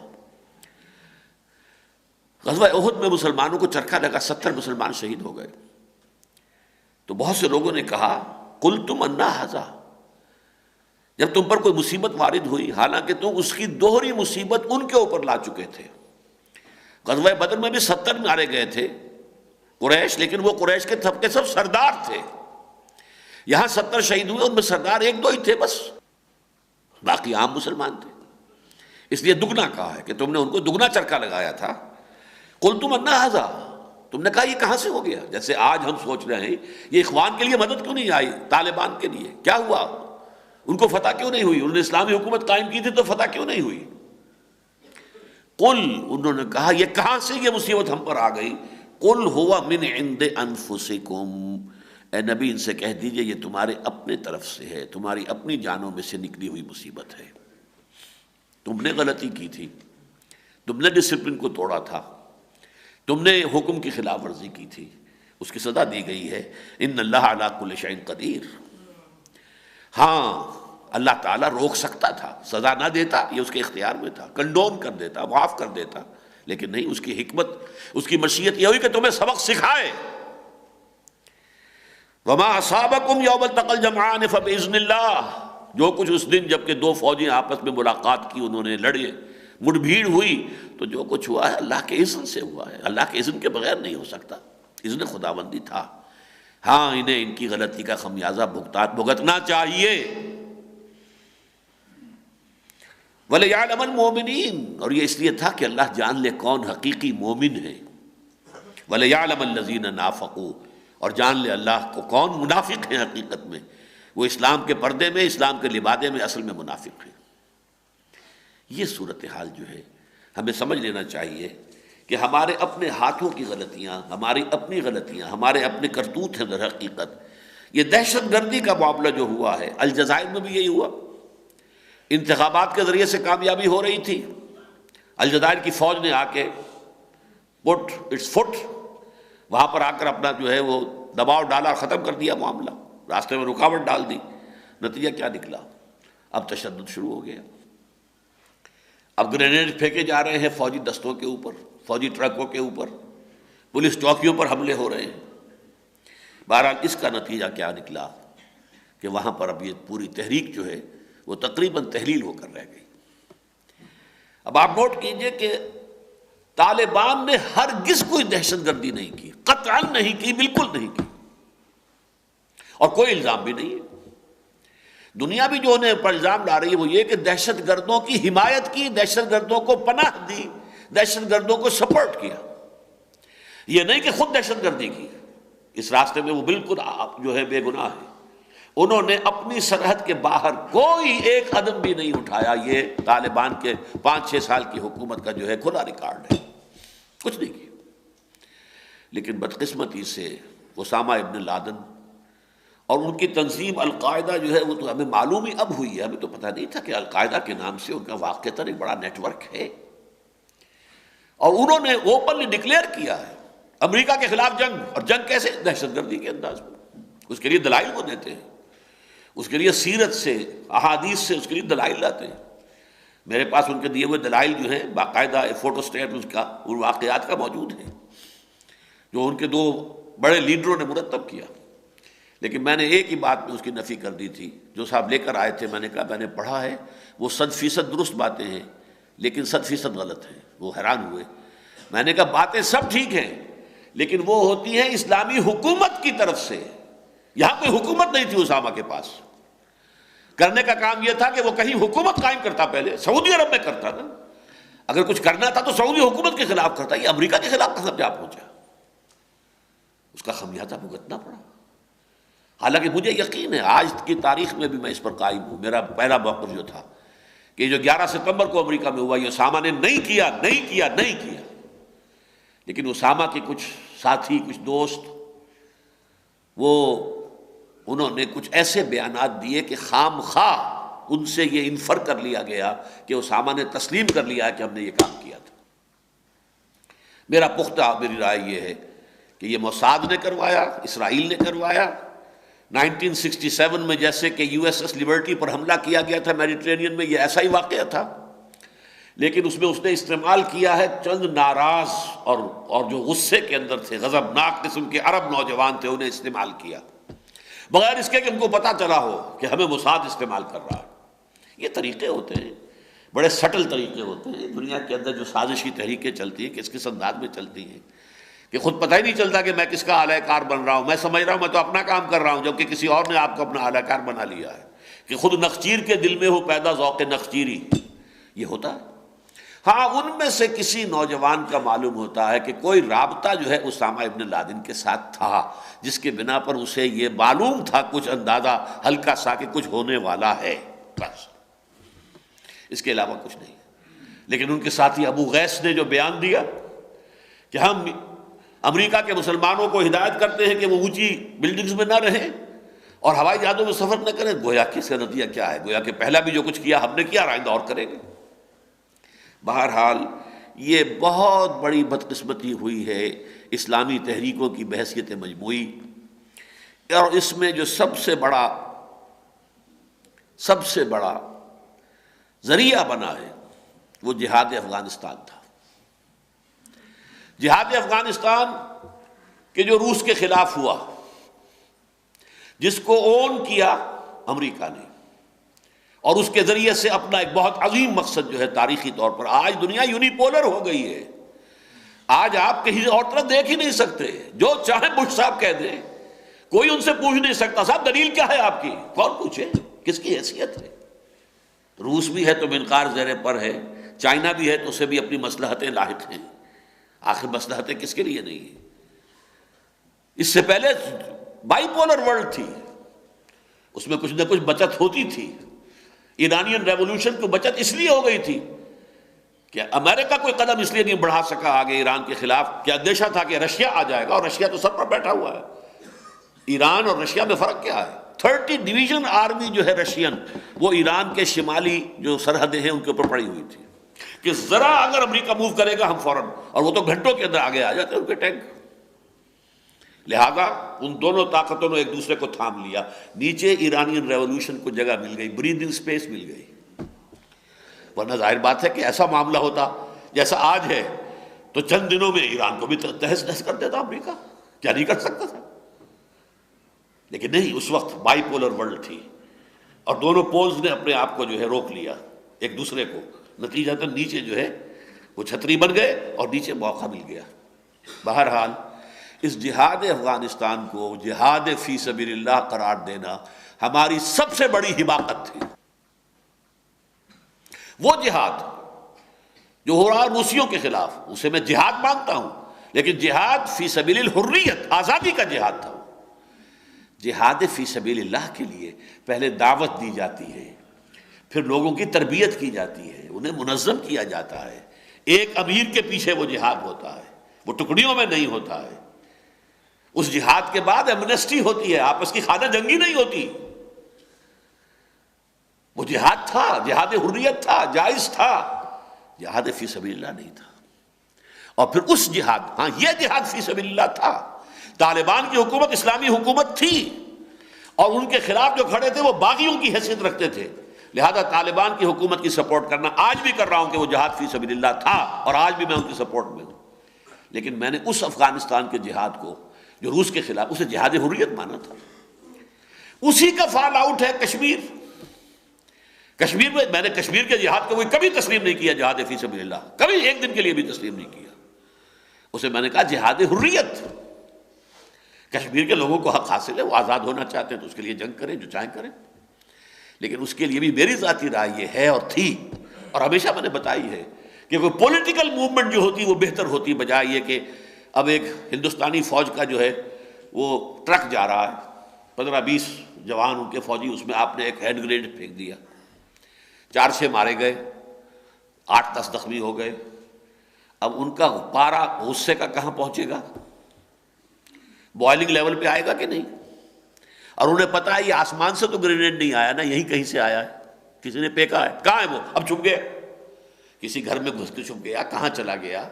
غزوہ احد میں مسلمانوں کو چرخا لگا، 70 مسلمان شہید ہو گئے. تو بہت سے لوگوں نے کہا قلتم انا ھذا، جب تم پر کوئی مصیبت وارد ہوئی، حالانکہ تم اس کی دوہری مصیبت ان کے اوپر لا چکے تھے. غزوہ بدر میں بھی 70 مارے گئے تھے قریش، لیکن وہ قریش کے سب کے سب سردار تھے. یہاں 70 شہید ہوئے، ان میں سردار 1-2 ہی تھے بس، باقی عام مسلمان تھے. اس لیے دگنا کہا ہے کہ تم نے ان کو دگنا چرکا لگایا تھا. قلتم انا ھذا، تم نے کہا یہ کہاں سے ہو گیا. جیسے آج ہم سوچ رہے ہیں یہ اخوان کے لیے مدد کیوں نہیں آئی، طالبان کے لیے کیا ہوا، ان کو فتح کیوں نہیں ہوئی، انہوں نے اسلامی حکومت قائم کی تھی تو فتح کیوں نہیں ہوئی. قل، انہوں نے کہا یہ کہاں سے یہ مصیبت ہم پر آ گئی. قل هو من عند انفسکم، اے نبی ان سے کہہ دیجئے یہ تمہارے اپنے طرف سے ہے، تمہاری اپنی جانوں میں سے نکلی ہوئی مصیبت ہے. تم نے غلطی کی تھی، تم نے ڈسپلن کو توڑا تھا، تم نے حکم کی خلاف ورزی کی تھی، اس کی سزا دی گئی ہے. ان اللہ علی کل شیء قدیر. ہاں اللہ تعالیٰ روک سکتا تھا، سزا نہ دیتا، یہ اس کے اختیار میں تھا، کنڈون کر دیتا، معاف کر دیتا، لیکن نہیں، اس کی حکمت، اس کی مشیت یہ ہوئی کہ تمہیں سبق سکھائے. وما اصابکم یوم التقى الجمعان فباذن اللہ، جو کچھ اس دن جب کہ دو فوجیں آپس میں ملاقات کی، انہوں نے لڑے، مڑ بھیڑ ہوئی، تو جو کچھ ہوا ہے اللہ کے اذن سے ہوا ہے. اللہ کے اذن کے بغیر نہیں ہو سکتا، اذن خداوندی تھا. ہاں انہیں ان کی غلطی کا خمیازہ بھگتنا چاہیے. وَلِيَعْلَمَ الْمُؤْمِنِينَ، اور یہ اس لیے تھا کہ اللہ جان لے کون حقیقی مومن ہے. وَلِيَعْلَمَ الَّذِينَ نَافَقُوا، اور جان لے اللہ کو کون منافق ہیں حقیقت میں، وہ اسلام کے پردے میں، اسلام کے لبادے میں اصل میں منافق ہیں. یہ صورتحال جو ہے ہمیں سمجھ لینا چاہیے کہ ہمارے اپنے ہاتھوں کی غلطیاں، ہماری اپنی غلطیاں، ہمارے اپنے کرتوت ہیں در حقیقت. یہ دہشت گردی کا معاملہ جو ہوا ہے، الجزائر میں بھی یہی ہوا. انتخابات کے ذریعے سے کامیابی ہو رہی تھی، الجزائر کی فوج نے آ کے پٹ اٹس فٹ، وہاں پر آ کر اپنا جو ہے وہ دباؤ ڈالا اور ختم کر دیا معاملہ، راستے میں رکاوٹ ڈال دی. نتیجہ کیا نکلا؟ اب تشدد شروع ہو گیا. اب گرینیڈ پھینکے جا رہے ہیں فوجی دستوں کے اوپر، فوجی ٹرکوں کے اوپر، پولیس چوکیوں پر حملے ہو رہے ہیں. بہرحال اس کا نتیجہ کیا نکلا کہ وہاں پر اب یہ پوری تحریک جو ہے وہ تقریباً تحلیل ہو کر رہ گئی. اب آپ نوٹ کیجئے کہ طالبان نے ہرگز کوئی دہشت گردی نہیں کی، قطعاً نہیں کی، بالکل نہیں کی، اور کوئی الزام بھی نہیں ہے. دنیا بھی جو انہیں پر الزام لا رہی ہے وہ یہ کہ دہشت گردوں کی حمایت کی، دہشت گردوں کو پناہ دی، دہشت گردوں کو سپورٹ کیا. یہ نہیں کہ خود دہشت گردی کی، اس راستے میں وہ بالکل جو ہے بے گناہ ہے. انہوں نے اپنی سرحد کے باہر کوئی ایک قدم بھی نہیں اٹھایا. یہ طالبان کے 5-6 سال کی حکومت کا جو ہے کھلا ریکارڈ ہے، کچھ نہیں کیا. لیکن بدقسمتی سے اسامہ ابن لادن اور ان کی تنظیم القاعدہ جو ہے وہ تو ہمیں معلوم ہی اب ہوئی ہے، ہمیں تو پتہ نہیں تھا کہ القاعدہ کے نام سے ان کا واقعتاً ایک بڑا نیٹ ورک ہے. اور انہوں نے اوپنلی ڈکلیئر کیا ہے امریکہ کے خلاف جنگ. اور جنگ کیسے؟ دہشت گردی کے انداز میں. اس کے لیے دلائل وہ دیتے ہیں، اس کے لیے سیرت سے، احادیث سے اس کے لیے دلائل لاتے ہیں. میرے پاس ان کے دیے ہوئے دلائل جو ہیں باقاعدہ فوٹو اسٹیٹ اس کا ان واقعات کا موجود ہے جو ان کے 2 بڑے لیڈروں نے مرتب کیا. لیکن میں نے ایک ہی بات میں اس کی نفی کر دی تھی. جو صاحب لے کر آئے تھے، میں نے کہا میں نے پڑھا ہے، وہ 100% درست باتیں ہیں لیکن 100% غلط ہیں. وہ حیران ہوئے. میں نے کہا باتیں سب ٹھیک ہیں لیکن وہ ہوتی ہیں اسلامی حکومت کی طرف سے. یہاں کوئی حکومت نہیں تھی اسامہ کے پاس. کرنے کا کام یہ تھا کہ وہ کہیں حکومت قائم کرتا، پہلے سعودی عرب میں کرتا نا. اگر کچھ کرنا تھا تو سعودی حکومت کے خلاف کرتا. یہ امریکہ کے خلاف کہاں جا پہنچا؟ اس کا خمیازہ بھگتنا پڑا. حالانکہ مجھے یقین ہے آج کی تاریخ میں بھی میں اس پر قائم ہوں. میرا پہلا موقف جو تھا کہ جو 11 ستمبر کو امریکہ میں ہوا، یہ اسامہ نے نہیں کیا، نہیں کیا، نہیں کیا. لیکن اسامہ کے کچھ ساتھی، کچھ دوست، وہ انہوں نے کچھ ایسے بیانات دیے کہ خام خواہ ان سے یہ انفر کر لیا گیا کہ اسامہ نے تسلیم کر لیا کہ ہم نے یہ کام کیا تھا. میرا پختہ میری رائے یہ ہے کہ یہ موساد نے کروایا، اسرائیل نے کروایا. 1967 میں جیسے کہ USS لبرٹی پر حملہ کیا گیا تھا میڈیٹرینین میں، یہ ایسا ہی واقعہ تھا. لیکن اس میں اس نے استعمال کیا ہے چند ناراض اور جو غصے کے اندر تھے، غضبناک قسم کے عرب نوجوان تھے، انہیں استعمال کیا بغیر اس کے کہ ان کو پتہ چلا ہو کہ ہمیں موساد استعمال کر رہا ہے. یہ طریقے ہوتے ہیں، بڑے سٹل طریقے ہوتے ہیں. دنیا کے اندر جو سازشی تحریکیں چلتی ہیں کس انداز میں چلتی ہیں کہ خود پتہ ہی نہیں چلتا کہ میں کس کا اعلی کار بن رہا ہوں. میں سمجھ رہا ہوں میں تو اپنا کام کر رہا ہوں، جبکہ کسی اور نے آپ کو اپنا اعلی کار بنا لیا ہے. کہ خود نخچیر کے دل میں ہو پیدا ذوق نخچیری، یہ ہوتا ہے. ہاں ان میں سے کسی نوجوان کا معلوم ہوتا ہے کہ کوئی رابطہ جو ہے اسامہ ابن لادن کے ساتھ تھا، جس کے بنا پر اسے یہ معلوم تھا کچھ اندازہ ہلکا سا کہ کچھ ہونے والا ہے، بس اس کے علاوہ کچھ نہیں. لیکن ان کے ساتھی ابو غیث نے جو بیان دیا کہ ہم امریکہ کے مسلمانوں کو ہدایت کرتے ہیں کہ وہ اونچی بلڈنگز میں نہ رہیں اور ہوائی جہازوں میں سفر نہ کریں، گویا کہ اس کا نتیجہ کیا ہے؟ گویا کہ پہلا بھی جو کچھ کیا ہم نے کیا، آئندہ اور کریں گے. بہرحال یہ بہت بڑی بدقسمتی ہوئی ہے اسلامی تحریکوں کی بحثیت مجموعی. اور اس میں جو سب سے بڑا ذریعہ بنا ہے وہ جہاد افغانستان تھا. جہاد افغانستان کہ جو روس کے خلاف ہوا، جس کو اون کیا امریکہ نے، اور اس کے ذریعے سے اپنا ایک بہت عظیم مقصد جو ہے تاریخی طور پر، آج دنیا یونیپولر ہو گئی ہے. آج آپ کہیں اور طرف دیکھ ہی نہیں سکتے، جو چاہے بش صاحب کہہ دیں، کوئی ان سے پوچھ نہیں سکتا صاحب دلیل کیا ہے آپ کی. کون پوچھے؟ کس کی حیثیت ہے؟ روس بھی ہے تو منقار زیر پر ہے، چائنا بھی ہے تو اسے بھی اپنی مصلحتیں لاحق ہیں. آخر مصلحتیں کس کے لیے نہیں ہیں؟ اس سے پہلے بائی پولر ورلڈ تھی، اس میں کچھ نہ کچھ بچت ہوتی تھی. ایرانین ریولوشن کو بچت اس لیے ہو گئی تھی کہ امریکہ کوئی قدم اس لیے نہیں بڑھا سکا آگے ایران کے خلاف کہ اندیشہ تھا کہ رشیا آ جائے گا، اور رشیا تو سر پر بیٹھا ہوا ہے. ایران اور رشیا میں فرق کیا ہے؟ 30 ڈویژن آرمی جو ہے رشین، وہ ایران کے شمالی جو سرحدیں ہیں ان کے اوپر پڑی ہوئی تھی کہ ذرا اگر امریکہ موو کرے گا ہم فوراً، اور وہ تو گھنٹوں کے اندر آگے آ جاتے ہیں ان کے ٹینک. لہذا ان دونوں طاقتوں نے ایک دوسرے کو تھام لیا. نیچے ایرانین ریولوشن کو جگہ مل گئی، بریدنگ سپیس مل گئی. ورنہ ظاہر بات ہے کہ ایسا معاملہ ہوتا جیسا آج ہے تو چند دنوں میں ایران کو بھی تہس نہس کر دیتا امریکہ. کیا نہیں کر سکتا تھا؟ لیکن نہیں، اس وقت بائی پولر ورلڈ تھی اور دونوں پولز نے اپنے آپ کو جو ہے روک لیا ایک دوسرے کو. نتیجتاً نیچے جو ہے وہ چھتری بن گئے اور نیچے موقع مل گیا. بہرحال اس جہاد افغانستان کو جہاد فی سبیل اللہ قرار دینا ہماری سب سے بڑی حماقت تھی. وہ جہاد جو ہو رہا روسیوں کے خلاف، اسے میں جہاد مانتا ہوں، لیکن جہاد فی سبیل الحریت، آزادی کا جہاد تھا. جہاد فی سبیل اللہ کے لیے پہلے دعوت دی جاتی ہے، پھر لوگوں کی تربیت کی جاتی ہے، انہیں منظم کیا جاتا ہے. ایک امیر کے پیچھے وہ جہاد ہوتا ہے، وہ ٹکڑیوں میں نہیں ہوتا ہے. اس جہاد کے بعد ایمنسٹی ہوتی ہے، آپس کی خانہ جنگی نہیں ہوتی. وہ جہاد تھا، جہاد حریت تھا، جائز تھا، جہاد فی سبیل اللہ نہیں تھا. اور پھر اس جہاد، ہاں یہ جہاد فی سبیل اللہ تھا. طالبان کی حکومت اسلامی حکومت تھی اور ان کے خلاف جو کھڑے تھے وہ باغیوں کی حیثیت رکھتے تھے. لہذا طالبان کی حکومت کی سپورٹ کرنا، آج بھی کر رہا ہوں کہ وہ جہاد فی سبیل اللہ تھا اور آج بھی میں ان کی سپورٹ میں ہوں. لیکن میں نے اس افغانستان کے جہاد کو جو روس کے خلاف، اسے جہاد حریت مانا تھا. اسی کا فال آؤٹ ہے کشمیر. کشمیر میں نے کشمیر کے جہاد کو کبھی تسلیم نہیں کیا جہاد فی سبیل اللہ، کبھی ایک دن کے لیے بھی تسلیم نہیں کیا. اسے میں نے کہا جہاد حریت. کشمیر کے لوگوں کو حق حاصل ہے، وہ آزاد ہونا چاہتے ہیں تو اس کے لیے جنگ کریں، جو چاہیں کریں. لیکن اس کے لیے بھی میری ذاتی رائے یہ ہے اور تھی، اور ہمیشہ میں نے بتائی ہے کہ کوئی پولیٹیکل موومنٹ جو ہوتی وہ بہتر ہوتی، بجائے یہ کہ اب ایک ہندوستانی فوج کا جو ہے وہ ٹرک جا رہا ہے، 15-20 جوان ان کے فوجی، اس میں آپ نے ایک ہینڈ گرینیڈ پھینک دیا، 4-6 مارے گئے، 8-10 زخمی ہو گئے. اب ان کا پارا غصے کا کہاں پہنچے گا؟ بوائلنگ لیول پہ آئے گا کہ نہیں؟ اور انہیں پتا ہے یہ آسمان سے تو گرینیڈ نہیں آیا نا، یہیں کہیں سے آیا ہے، کسی نے پھینکا ہے. کہاں ہے وہ؟ اب چھپ گئے، کسی گھر میں گھس کے چھپ گیا، کہاں چلا گیا؟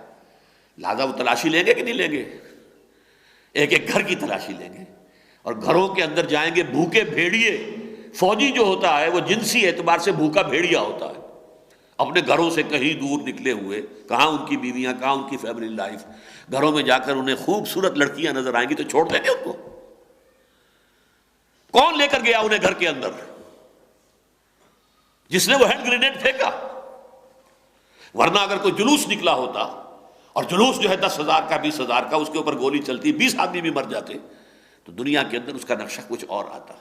لہٰذا وہ تلاشی لیں گے کہ نہیں لیں گے؟ ایک ایک گھر کی تلاشی لیں گے اور گھروں کے اندر جائیں گے. بھوکے بھیڑیے، فوجی جو ہوتا ہے وہ جنسی اعتبار سے بھوکا بھیڑیا ہوتا ہے، اپنے گھروں سے کہیں دور نکلے ہوئے. کہاں ان کی بیویاں، کہاں ان کی فیملی لائف. گھروں میں جا کر انہیں خوبصورت لڑکیاں نظر آئیں گی تو چھوڑ دیں گے ان کو؟ کون لے کر گیا انہیں گھر کے اندر؟ جس نے وہ ہینڈ گرینیڈ پھینکا. ورنہ اگر کوئی جلوس نکلا ہوتا، اور جلوس جو ہے 10,000 کا 20,000 کا، اس کے اوپر گولی چلتی، 20 آدمی بھی مر جاتے، تو دنیا کے اندر اس کا نقشہ کچھ اور آتا.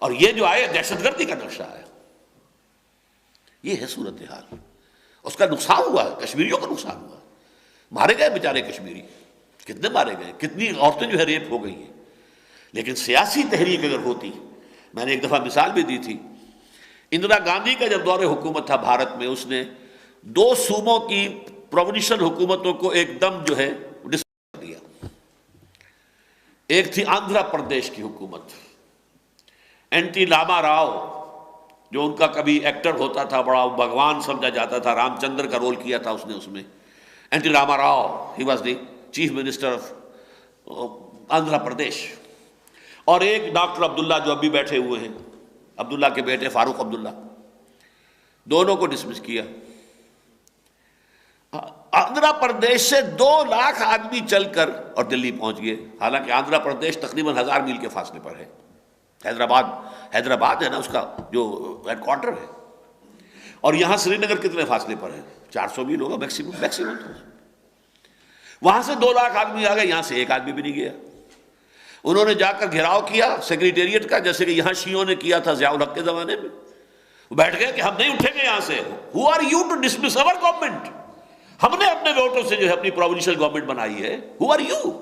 اور یہ جو آئے دہشت گردی کا نقشہ آیا. یہ ہے صورتحال. اس کا نقصان ہوا ہے، کشمیریوں کا نقصان ہوا. مارے گئے بیچارے کشمیری، کتنے مارے گئے، کتنی عورتیں جو ہے ریپ ہو گئی ہیں. لیکن سیاسی تحریک اگر ہوتی، میں نے ایک دفعہ مثال بھی دی تھی، اندرا گاندھی کا جب دور حکومت تھا بھارت میں، اس نے 2 صوبوں کی پروونشل حکومتوں کو ایک دم جو ہے ڈسمس کر دیا. ایک تھی آندھرا پردیش کی حکومت، این ٹی راما راؤ، جو ان کا کبھی ایکٹر ہوتا تھا، بڑا بھگوان سمجھا جاتا تھا، رام چندر کا رول کیا تھا اس نے. اس میں N T Rama Rao, he was the chief minister of Andhra Pradesh. اور ایک ڈاکٹر عبداللہ جو ابھی بیٹھے ہوئے ہیں، عبداللہ کے بیٹے فاروق عبداللہ، دونوں کو ڈسمس کیا. آندھرا پردیش سے 2 لاکھ آدمی چل کر اور دلی پہنچ گئے، حالانکہ آندھرا پردیش تقریباً 1000 میل کے فاصلے پر ہے. حیدرآباد ہے نا اس کا جو ہیڈ کوارٹر ہے، اور یہاں سری نگر کتنے فاصلے پر ہے؟ 400 میل ہوگا میکسیمم. وہاں سے 2 لاکھ آدمی آ گئے، یہاں سے ایک آدمی بھی نہیں گیا. انہوں نے جا کر گھیراؤ کیا سیکریٹریٹ کا، جیسے کہ یہاں شیعوں نے کیا تھا ضیاء الحق کے زمانے میں. بیٹھ گئے کہ ہم نہیں اٹھیں گے یہاں سے. Who are you to dismiss our government؟ ہم نے اپنے ووٹوں سے جو ہے اپنی پروونشل گورنمنٹ بنائی ہے. Who are you؟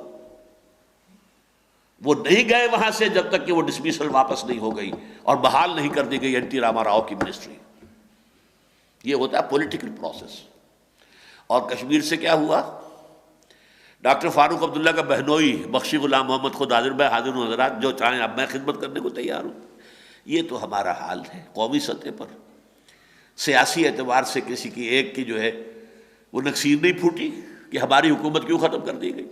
وہ نہیں گئے وہاں سے جب تک کہ وہ ڈسمسل واپس نہیں ہو گئی اور بحال نہیں کر دی گئی این ٹی راما راؤ کی منسٹری. یہ ہوتا ہے پولیٹیکل پروسیس. اور کشمیر سے کیا ہوا؟ ڈاکٹر فاروق عبداللہ کا بہنوئی بخشی غلام محمد خود حاضر بھائی، حاضر ہوں حضرات، جو چاہیں اب میں خدمت کرنے کو تیار ہوں. یہ تو ہمارا حال ہے قومی سطح پر. سیاسی اعتبار سے کسی کی ایک کی جو ہے وہ نکسیر نہیں پھوٹی کہ ہماری حکومت کیوں ختم کر دی گئی.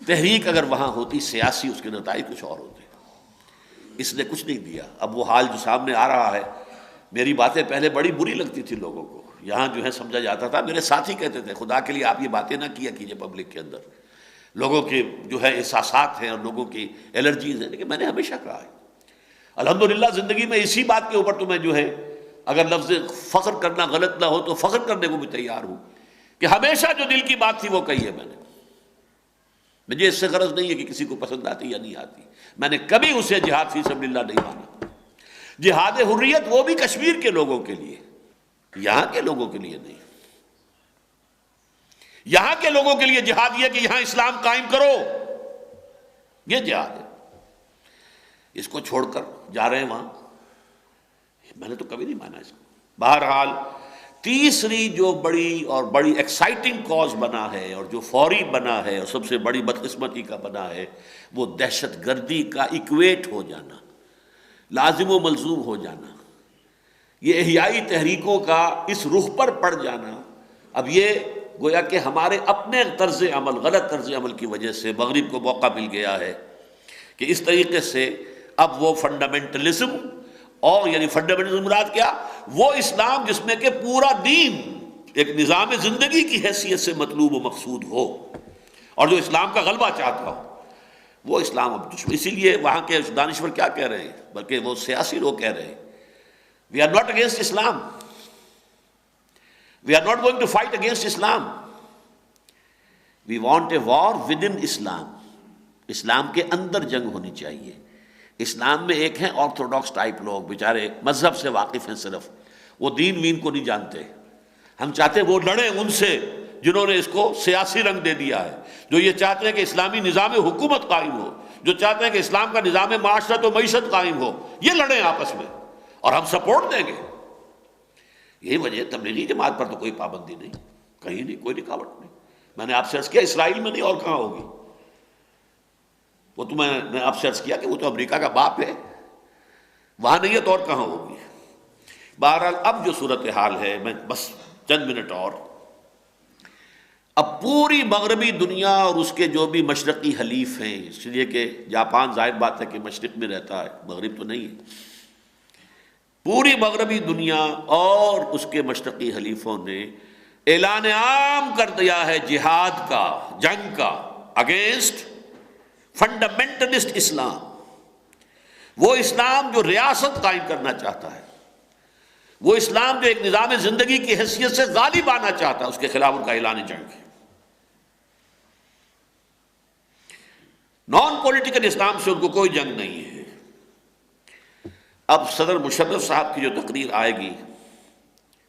تحریک اگر وہاں ہوتی سیاسی، اس کے نتائج کچھ اور ہوتے. اس نے کچھ نہیں دیا. اب وہ حال جو سامنے آ رہا ہے، میری باتیں پہلے بڑی بری لگتی تھی لوگوں کو، یہاں جو ہے سمجھا جاتا تھا، میرے ساتھی کہتے تھے خدا کے لیے آپ یہ باتیں نہ کیا کیجئے پبلک کے اندر، لوگوں کے جو ہے احساسات ہیں اور لوگوں کی الرجیز ہیں. لیکن میں نے ہمیشہ کہا ہے الحمدللہ زندگی میں اسی بات کے اوپر تو میں جو ہے اگر لفظ فخر کرنا غلط نہ ہو تو فخر کرنے کو بھی تیار ہوں کہ ہمیشہ جو دل کی بات تھی وہ کہی ہے میں نے. مجھے اس سے غرض نہیں ہے کہ کسی کو پسند آتی یا نہیں آتی. میں نے کبھی اسے جہاد فی سبیل اللہ نہیں مانا. جہاد حریت وہ بھی کشمیر کے لوگوں کے لیے، یہاں کے لوگوں کے لیے نہیں. یہاں کے لوگوں کے لیے جہاد یہ کہ یہاں اسلام قائم کرو، یہ جہاد ہے. اس کو چھوڑ کر جا رہے ہیں وہاں، میں نے تو کبھی نہیں مانا اس کو. بہرحال تیسری جو بڑی ایکسائٹنگ کاز بنا ہے اور جو فوری بنا ہے اور سب سے بڑی بدقسمتی کا بنا ہے، وہ دہشت گردی کا ایکویٹ ہو جانا، لازم و ملزوم ہو جانا، یہ احیائی تحریکوں کا اس رخ پر پڑ جانا. اب یہ گویا کہ ہمارے اپنے طرز عمل، غلط طرز عمل کی وجہ سے مغرب کو موقع مل گیا ہے کہ اس طریقے سے اب وہ فنڈامنٹلزم، اور یعنی فنڈامنٹلزم مراد کیا؟ وہ اسلام جس میں کہ پورا دین ایک نظام زندگی کی حیثیت سے مطلوب و مقصود ہو، اور جو اسلام کا غلبہ چاہتا ہو، وہ اسلام اب دشمن. اسی لیے وہاں کے دانشور کیا کہہ رہے ہیں، بلکہ وہ سیاسی لوگ کہہ رہے ہیں we are not against Islam, we are not going to fight against Islam, we want a war within Islam. اسلام کے اندر جنگ ہونی چاہیے. اسلام میں ایک ہیں آرتھوڈاکس ٹائپ لوگ، بیچارے مذہب سے واقف ہیں، صرف وہ دین وین کو نہیں جانتے. ہم چاہتے ہیں وہ لڑیں ان سے جنہوں نے اس کو سیاسی رنگ دے دیا ہے، جو یہ چاہتے ہیں کہ اسلامی نظام حکومت قائم ہو، جو چاہتے ہیں کہ اسلام کا نظام معاشرت و معیشت قائم ہو. یہ لڑیں آپس میں اور ہم سپورٹ دیں گے. یہی وجہ تبلیغی جماعت پر تو کوئی پابندی نہیں، کہیں نہیں، کوئی رکاوٹ نہیں. میں نے آپ سے عرض کیا اسرائیل میں نہیں اور کہاں ہوگی. وہ تو میں نے آپ سے عرض کیا کہ وہ تو امریکہ کا باپ ہے، وہاں نہیں ہے تو اور کہاں ہوگی. بہرحال اب جو صورتحال ہے، میں بس چند منٹ اور، اب پوری مغربی دنیا اور اس کے جو بھی مشرقی حلیف ہیں، اس لیے کہ جاپان ظاہر بات ہے کہ مشرق میں رہتا ہے، مغرب تو نہیں ہے، پوری مغربی دنیا اور اس کے مشرقی حلیفوں نے اعلان عام کر دیا ہے جہاد کا، جنگ کا، اگینسٹ فنڈامنٹلسٹ اسلام. وہ اسلام جو ریاست قائم کرنا چاہتا ہے، وہ اسلام جو ایک نظام زندگی کی حیثیت سے غالب آنا چاہتا ہے، اس کے خلاف ان کا اعلان جنگ ہے. نان پولیٹیکل اسلام سے ان کو کوئی جنگ نہیں ہے. اب صدر مشرف صاحب کی جو تقریر آئے گی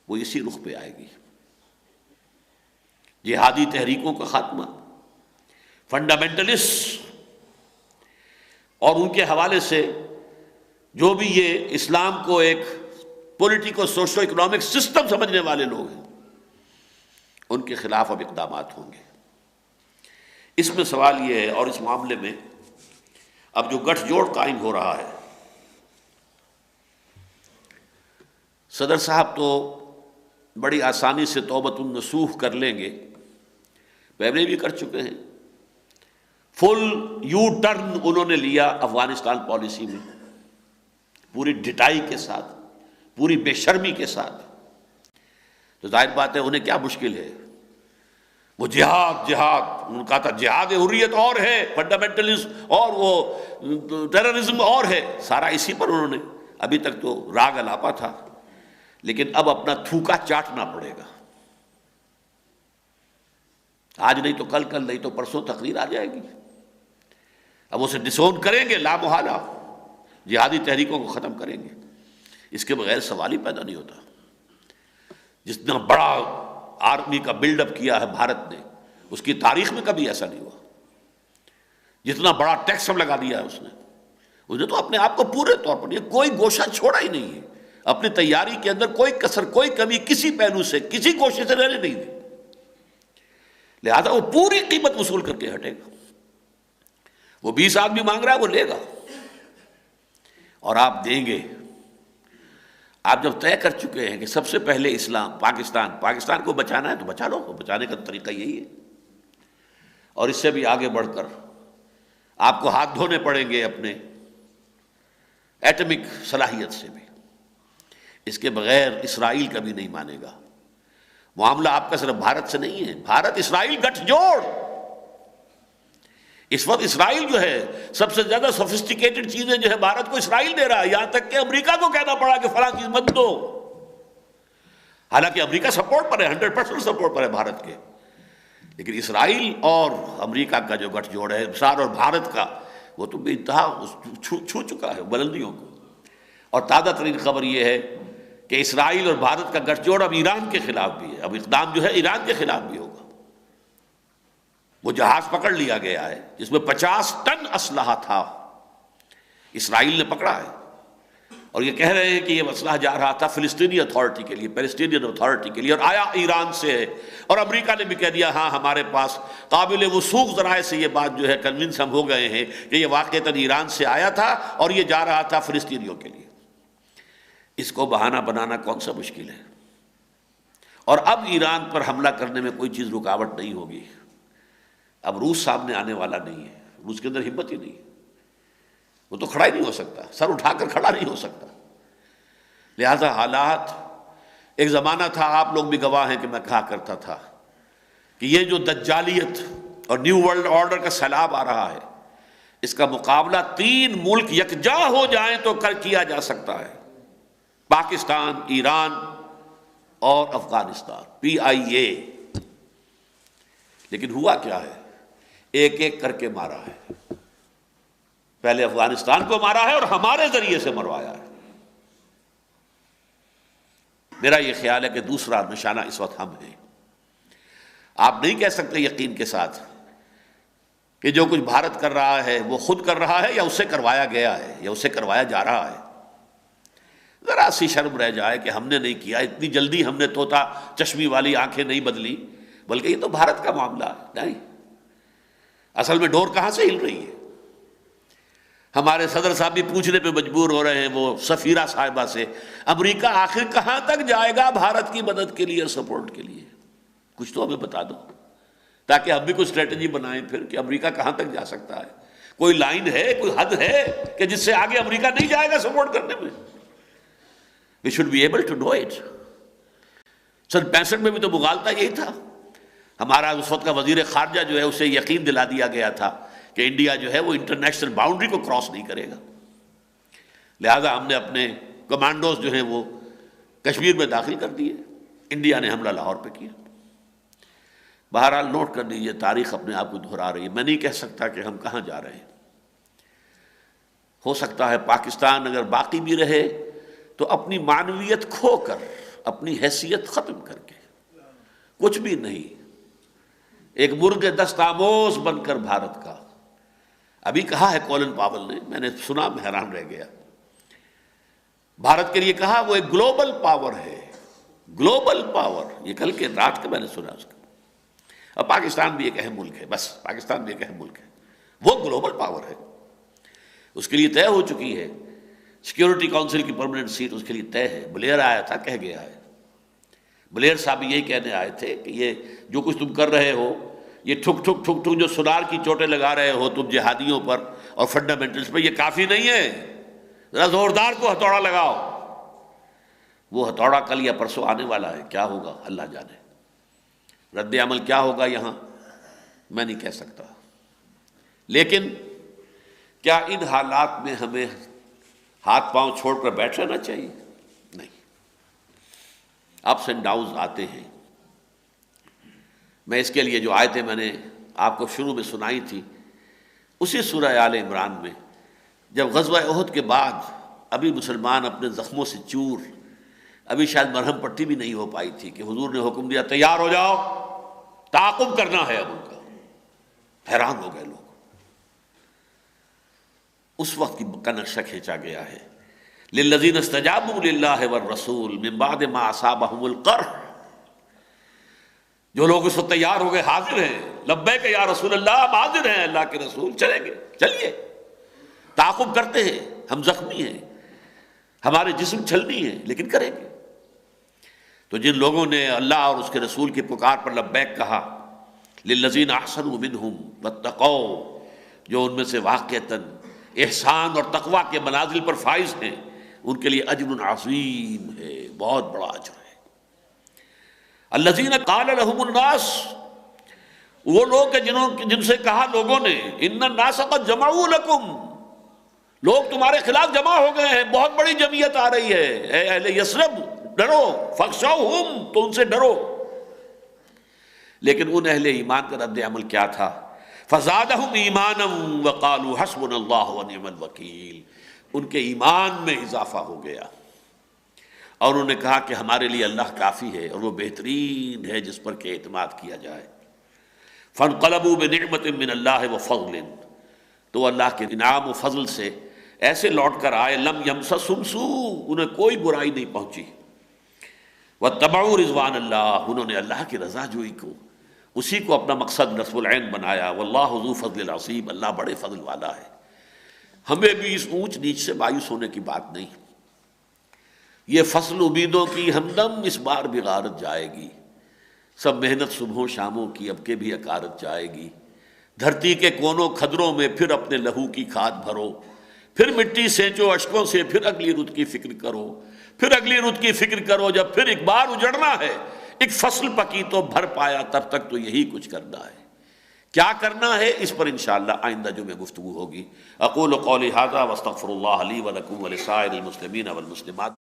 وہ اسی رخ پہ آئے گی. جہادی تحریکوں کا خاتمہ، فنڈامنٹلسٹ اور ان کے حوالے سے جو بھی یہ اسلام کو ایک پولیٹیکو سوشو اکنامک سسٹم سمجھنے والے لوگ ہیں، ان کے خلاف اب اقدامات ہوں گے. اس میں سوال یہ ہے، اور اس معاملے میں اب جو گٹھ جوڑ قائم ہو رہا ہے، صدر صاحب تو بڑی آسانی سے توبۃ النصوح کر لیں گے، پہلے بھی کر چکے ہیں. فل یو ٹرن انہوں نے لیا افغانستان پالیسی میں، پوری ڈٹائی کے ساتھ، پوری بے شرمی کے ساتھ. تو ظاہر بات ہے انہیں کیا مشکل ہے وہ جہاد ان کا تھا، جہاد حریت اور ہے، فنڈامنٹلزم اور وہ ٹیررزم اور ہے، سارا اسی پر انہوں نے ابھی تک تو راگ الاپا تھا، لیکن اب اپنا تھوکا چاٹنا پڑے گا. آج نہیں تو کل نہیں تو پرسوں تقریر آ جائے گی. اب اسے ڈسون کریں گے لا محالہ، جہادی تحریکوں کو ختم کریں گے. اس کے بغیر سوال ہی پیدا نہیں ہوتا. جتنا بڑا آرمی کا بلڈ اپ کیا ہے بھارت نے، اس کی تاریخ میں کبھی ایسا نہیں ہوا. جتنا بڑا ٹیکس لگا دیا ہے اس نے تو اپنے آپ کو پورے طور پر یہ کوئی گوشہ چھوڑا ہی نہیں ہے. اپنی تیاری کے اندر کوئی کسر، کوئی کمی کسی پہلو سے، کسی گوشے سے رہنے نہیں دی. لہذا وہ پوری قیمت وصول کر کے ہٹے گا. وہ 20 آدمی مانگ رہا ہے، وہ لے گا اور آپ دیں گے. آپ جب طے کر چکے ہیں کہ سب سے پہلے اسلام، پاکستان کو بچانا ہے تو بچا لو. بچانے کا طریقہ یہی ہے. اور اس سے بھی آگے بڑھ کر آپ کو ہاتھ دھونے پڑیں گے اپنے ایٹمک صلاحیت سے بھی. اس کے بغیر اسرائیل کبھی نہیں مانے گا. معاملہ آپ کا صرف بھارت سے نہیں ہے، بھارت اسرائیل گٹھ جوڑ. اس وقت اسرائیل جو ہے سب سے زیادہ سوفسٹیکیٹڈ چیزیں جو ہے بھارت کو اسرائیل دے رہا ہے. یہاں تک کہ امریکہ کو کہنا پڑا کہ فلاں چیز مت دو. حالانکہ امریکہ سپورٹ پر ہے، 100% سپورٹ پر ہے بھارت کے. لیکن اسرائیل اور امریکہ کا جو گٹھ جوڑ ہے اسرائیل اور بھارت کا، وہ تو بے انتہا چھو چکا ہے بلندیوں کو. اور تازہ ترین خبر یہ ہے کہ اسرائیل اور بھارت کا گٹھ جوڑ اب ایران کے خلاف بھی ہے. اب اقدام جو ہے ایران کے خلاف بھی ہوگا. وہ جہاز پکڑ لیا گیا ہے جس میں 50 ٹن اسلحہ تھا، اسرائیل نے پکڑا ہے. اور یہ کہہ رہے ہیں کہ یہ اسلحہ جا رہا تھا فلسطینی اتھارٹی کے لیے، پیلسٹینین اتھارٹی کے لیے، اور آیا ایران سے ہے. اور امریکہ نے بھی کہہ دیا ہاں ہمارے پاس قابل وثوق ذرائع سے یہ بات جو ہے کنونس ہم ہو گئے ہیں کہ یہ واقعتاً ایران سے آیا تھا اور یہ جا رہا تھا فلسطینیوں کے لیے. اس کو بہانہ بنانا کون سا مشکل ہے. اور اب ایران پر حملہ کرنے میں کوئی چیز رکاوٹ نہیں ہوگی. اب روس سامنے آنے والا نہیں ہے، روس کے اندر ہمت ہی نہیں ہے. وہ تو کھڑا ہی نہیں ہو سکتا، سر اٹھا کر کھڑا نہیں ہو سکتا. لہذا حالات، ایک زمانہ تھا، آپ لوگ بھی گواہ ہیں کہ میں کہا کرتا تھا کہ یہ جو دجالیت اور نیو ورلڈ آرڈر کا سیلاب آ رہا ہے، اس کا مقابلہ 3 ملک یکجا ہو جائیں تو کیا جا سکتا ہے. پاکستان، ایران اور افغانستان، PIA. لیکن ہوا کیا ہے؟ ایک ایک کر کے مارا ہے. پہلے افغانستان کو مارا ہے اور ہمارے ذریعے سے مروایا ہے. میرا یہ خیال ہے کہ دوسرا نشانہ اس وقت ہم ہیں. آپ نہیں کہہ سکتے یقین کے ساتھ کہ جو کچھ بھارت کر رہا ہے وہ خود کر رہا ہے یا اسے کروایا گیا ہے یا اسے کروایا جا رہا ہے. ذرا سی شرم رہ جائے کہ ہم نے نہیں کیا، اتنی جلدی ہم نے طوطا چشمی والی آنکھیں نہیں بدلی، بلکہ یہ تو بھارت کا معاملہ ہے. نہیں، اصل میں ڈور کہاں سے ہل رہی ہے؟ ہمارے صدر صاحب بھی پوچھنے پہ مجبور ہو رہے ہیں وہ سفیرہ صاحبہ سے، امریکہ آخر کہاں تک جائے گا بھارت کی مدد کے لیے، سپورٹ کے لیے؟ کچھ تو ہمیں بتا دو تاکہ ہم بھی کوئی اسٹریٹجی بنائیں پھر کہ امریکہ کہاں تک جا سکتا ہے. کوئی لائن ہے، کوئی حد ہے کہ جس سے آگے امریکہ نہیں جائے گا سپورٹ کرنے میں؟ We should be able to know it. سن 65 میں بھی تو مغالطہ یہی تھا. ہمارا اس وقت کا وزیر خارجہ جو ہے اسے یقین دلا دیا گیا تھا کہ انڈیا جو ہے وہ انٹرنیشنل باؤنڈری کو کراس نہیں کرے گا. لہذا ہم نے اپنے کمانڈوز جو ہیں وہ کشمیر میں داخل کر دیے. انڈیا نے حملہ لاہور پہ کیا. بہرحال نوٹ کر لیجیے، تاریخ اپنے آپ کو دہرا رہی ہے. میں نہیں کہہ سکتا کہ ہم کہاں جا رہے ہیں. ہو سکتا ہے پاکستان اگر باقی بھی رہے تو اپنی معنویت کھو کر، اپنی حیثیت ختم کر کے، کچھ بھی نہیں، ایک مرغ دست آموز بن کر بھارت کا. ابھی کہا ہے کولن پاول نے، میں نے سنا، میں حیران رہ گیا. بھارت کے لیے کہا وہ ایک گلوبل پاور ہے. گلوبل پاور، یہ کل کے رات کا میں نے سنا اس کا. اب پاکستان بھی ایک اہم ملک ہے، بس پاکستان بھی ایک اہم ملک ہے، وہ گلوبل پاور ہے. اس کے لیے طے ہو چکی ہے، سیکیورٹی کونسل کی پرماننٹ سیٹ اس کے لیے طے ہے. بلیئر آیا تھا، کہہ گیا ہے. بلیئر صاحب یہی کہنے آئے تھے کہ یہ جو کچھ تم کر رہے ہو، یہ ٹھک ٹھک ٹھک ٹھک جو سونار کی چوٹیں لگا رہے ہو تم جہادیوں پر اور فنڈامنٹلز پہ، یہ کافی نہیں ہے. ذرا زوردار کو ہتھوڑا لگاؤ. وہ ہتھوڑا کل یا پرسوں آنے والا ہے، کیا ہوگا اللہ جانے. رد عمل کیا ہوگا یہاں میں نہیں کہہ سکتا، لیکن کیا ان حالات میں ہمیں ہاتھ پاؤں چھوڑ کر بیٹھ رہنا چاہیے؟ نہیں، اپس اینڈ ڈاؤنز آتے ہیں۔ میں اس کے لیے جو آیتیں میں نے آپ کو شروع میں سنائی تھی، اسی سورہ آل عمران میں جب غزوہ احد کے بعد ابھی مسلمان اپنے زخموں سے چور، ابھی شاید مرہم پٹی بھی نہیں ہو پائی تھی کہ حضور نے حکم دیا تیار ہو جاؤ، تعاقب کرنا ہے اب ان کا، حیران ہو گئے لوگ۔ اس وقت کا نقشہ کھینچا گیا ہے، للذین استجابوا للہ والرسول من بعد ما اصابہم القرح، جو لوگ اس وقت تیار ہو گئے، حاضر ہیں، لبیک یا رسول اللہ، ہم حاضر ہیں اللہ کے رسول، چلیں گے، چلیے، تعاقب کرتے ہیں، ہم زخمی ہیں، ہمارے جسم چھلنی ہے لیکن کریں گے۔ تو جن لوگوں نے اللہ اور اس کے رسول کی پکار پر لبیک کہا، للذین احسنوا منہم واتقوا، جو ان میں سے واقعتاً احسان اور تقوی کے منازل پر فائز ہیں، ان کے لیے اجر عظیم ہے، بہت بڑا اجر ہے۔ الذین قال لهم الناس، وہ لوگ کہ جن سے کہا لوگوں نے، ان الناس قد جمعوا لکم، لوگ تمہارے خلاف جمع ہو گئے ہیں، بہت بڑی جمعیت آ رہی ہے، اے اہل یثرب ڈرو، فخشوہم، تو ان سے ڈرو۔ لیکن ان اہل ایمان کا رد عمل کیا تھا؟ فزادہم ایمانا وقالوا حسبنا اللہ ونعم الوکیل، ان کے ایمان میں اضافہ ہو گیا اور انہوں نے کہا کہ ہمارے لیے اللہ کافی ہے اور وہ بہترین ہے جس پر کہ اعتماد کیا جائے۔ فانقلبوا بنعمت من اللہ وفضل، تو اللہ کے انعام و فضل سے ایسے لوٹ کر آئے، لم یمسسہم سوء، انہیں کوئی برائی نہیں پہنچی، واتبعوا رضوان اللہ، انہوں نے اللہ کی رضا جوئی کو، اسی کو اپنا مقصد نصب العین بنایا، واللہ ذو فضل عظیم، اللہ بڑے فضل والا ہے۔ ہمیں بھی اس اونچ نیچ سے مایوس ہونے کی بات نہیں، یہ فصل امیدوں کی ہمدم اس بار بھی غارت جائے گی، سب محنت صبحوں شاموں کی اب کے بھی اکارت جائے گی، دھرتی کے کونوں کھدروں میں پھر اپنے لہو کی کھاد بھرو، پھر مٹی سینچو اشکوں سے، پھر اگلی رت کی فکر کرو، پھر اگلی رت کی فکر کرو، جب پھر ایک بار اجڑنا ہے، ایک فصل پکی تو بھر پایا، تب تک تو یہی کچھ کرنا ہے۔ کیا کرنا ہے اس پر انشاءاللہ آئندہ جو میں گفتگو ہوگی۔ اقول قولی ھذا واستغفر اللہ لی ولکم ولسائر المسلمین والمسلمات۔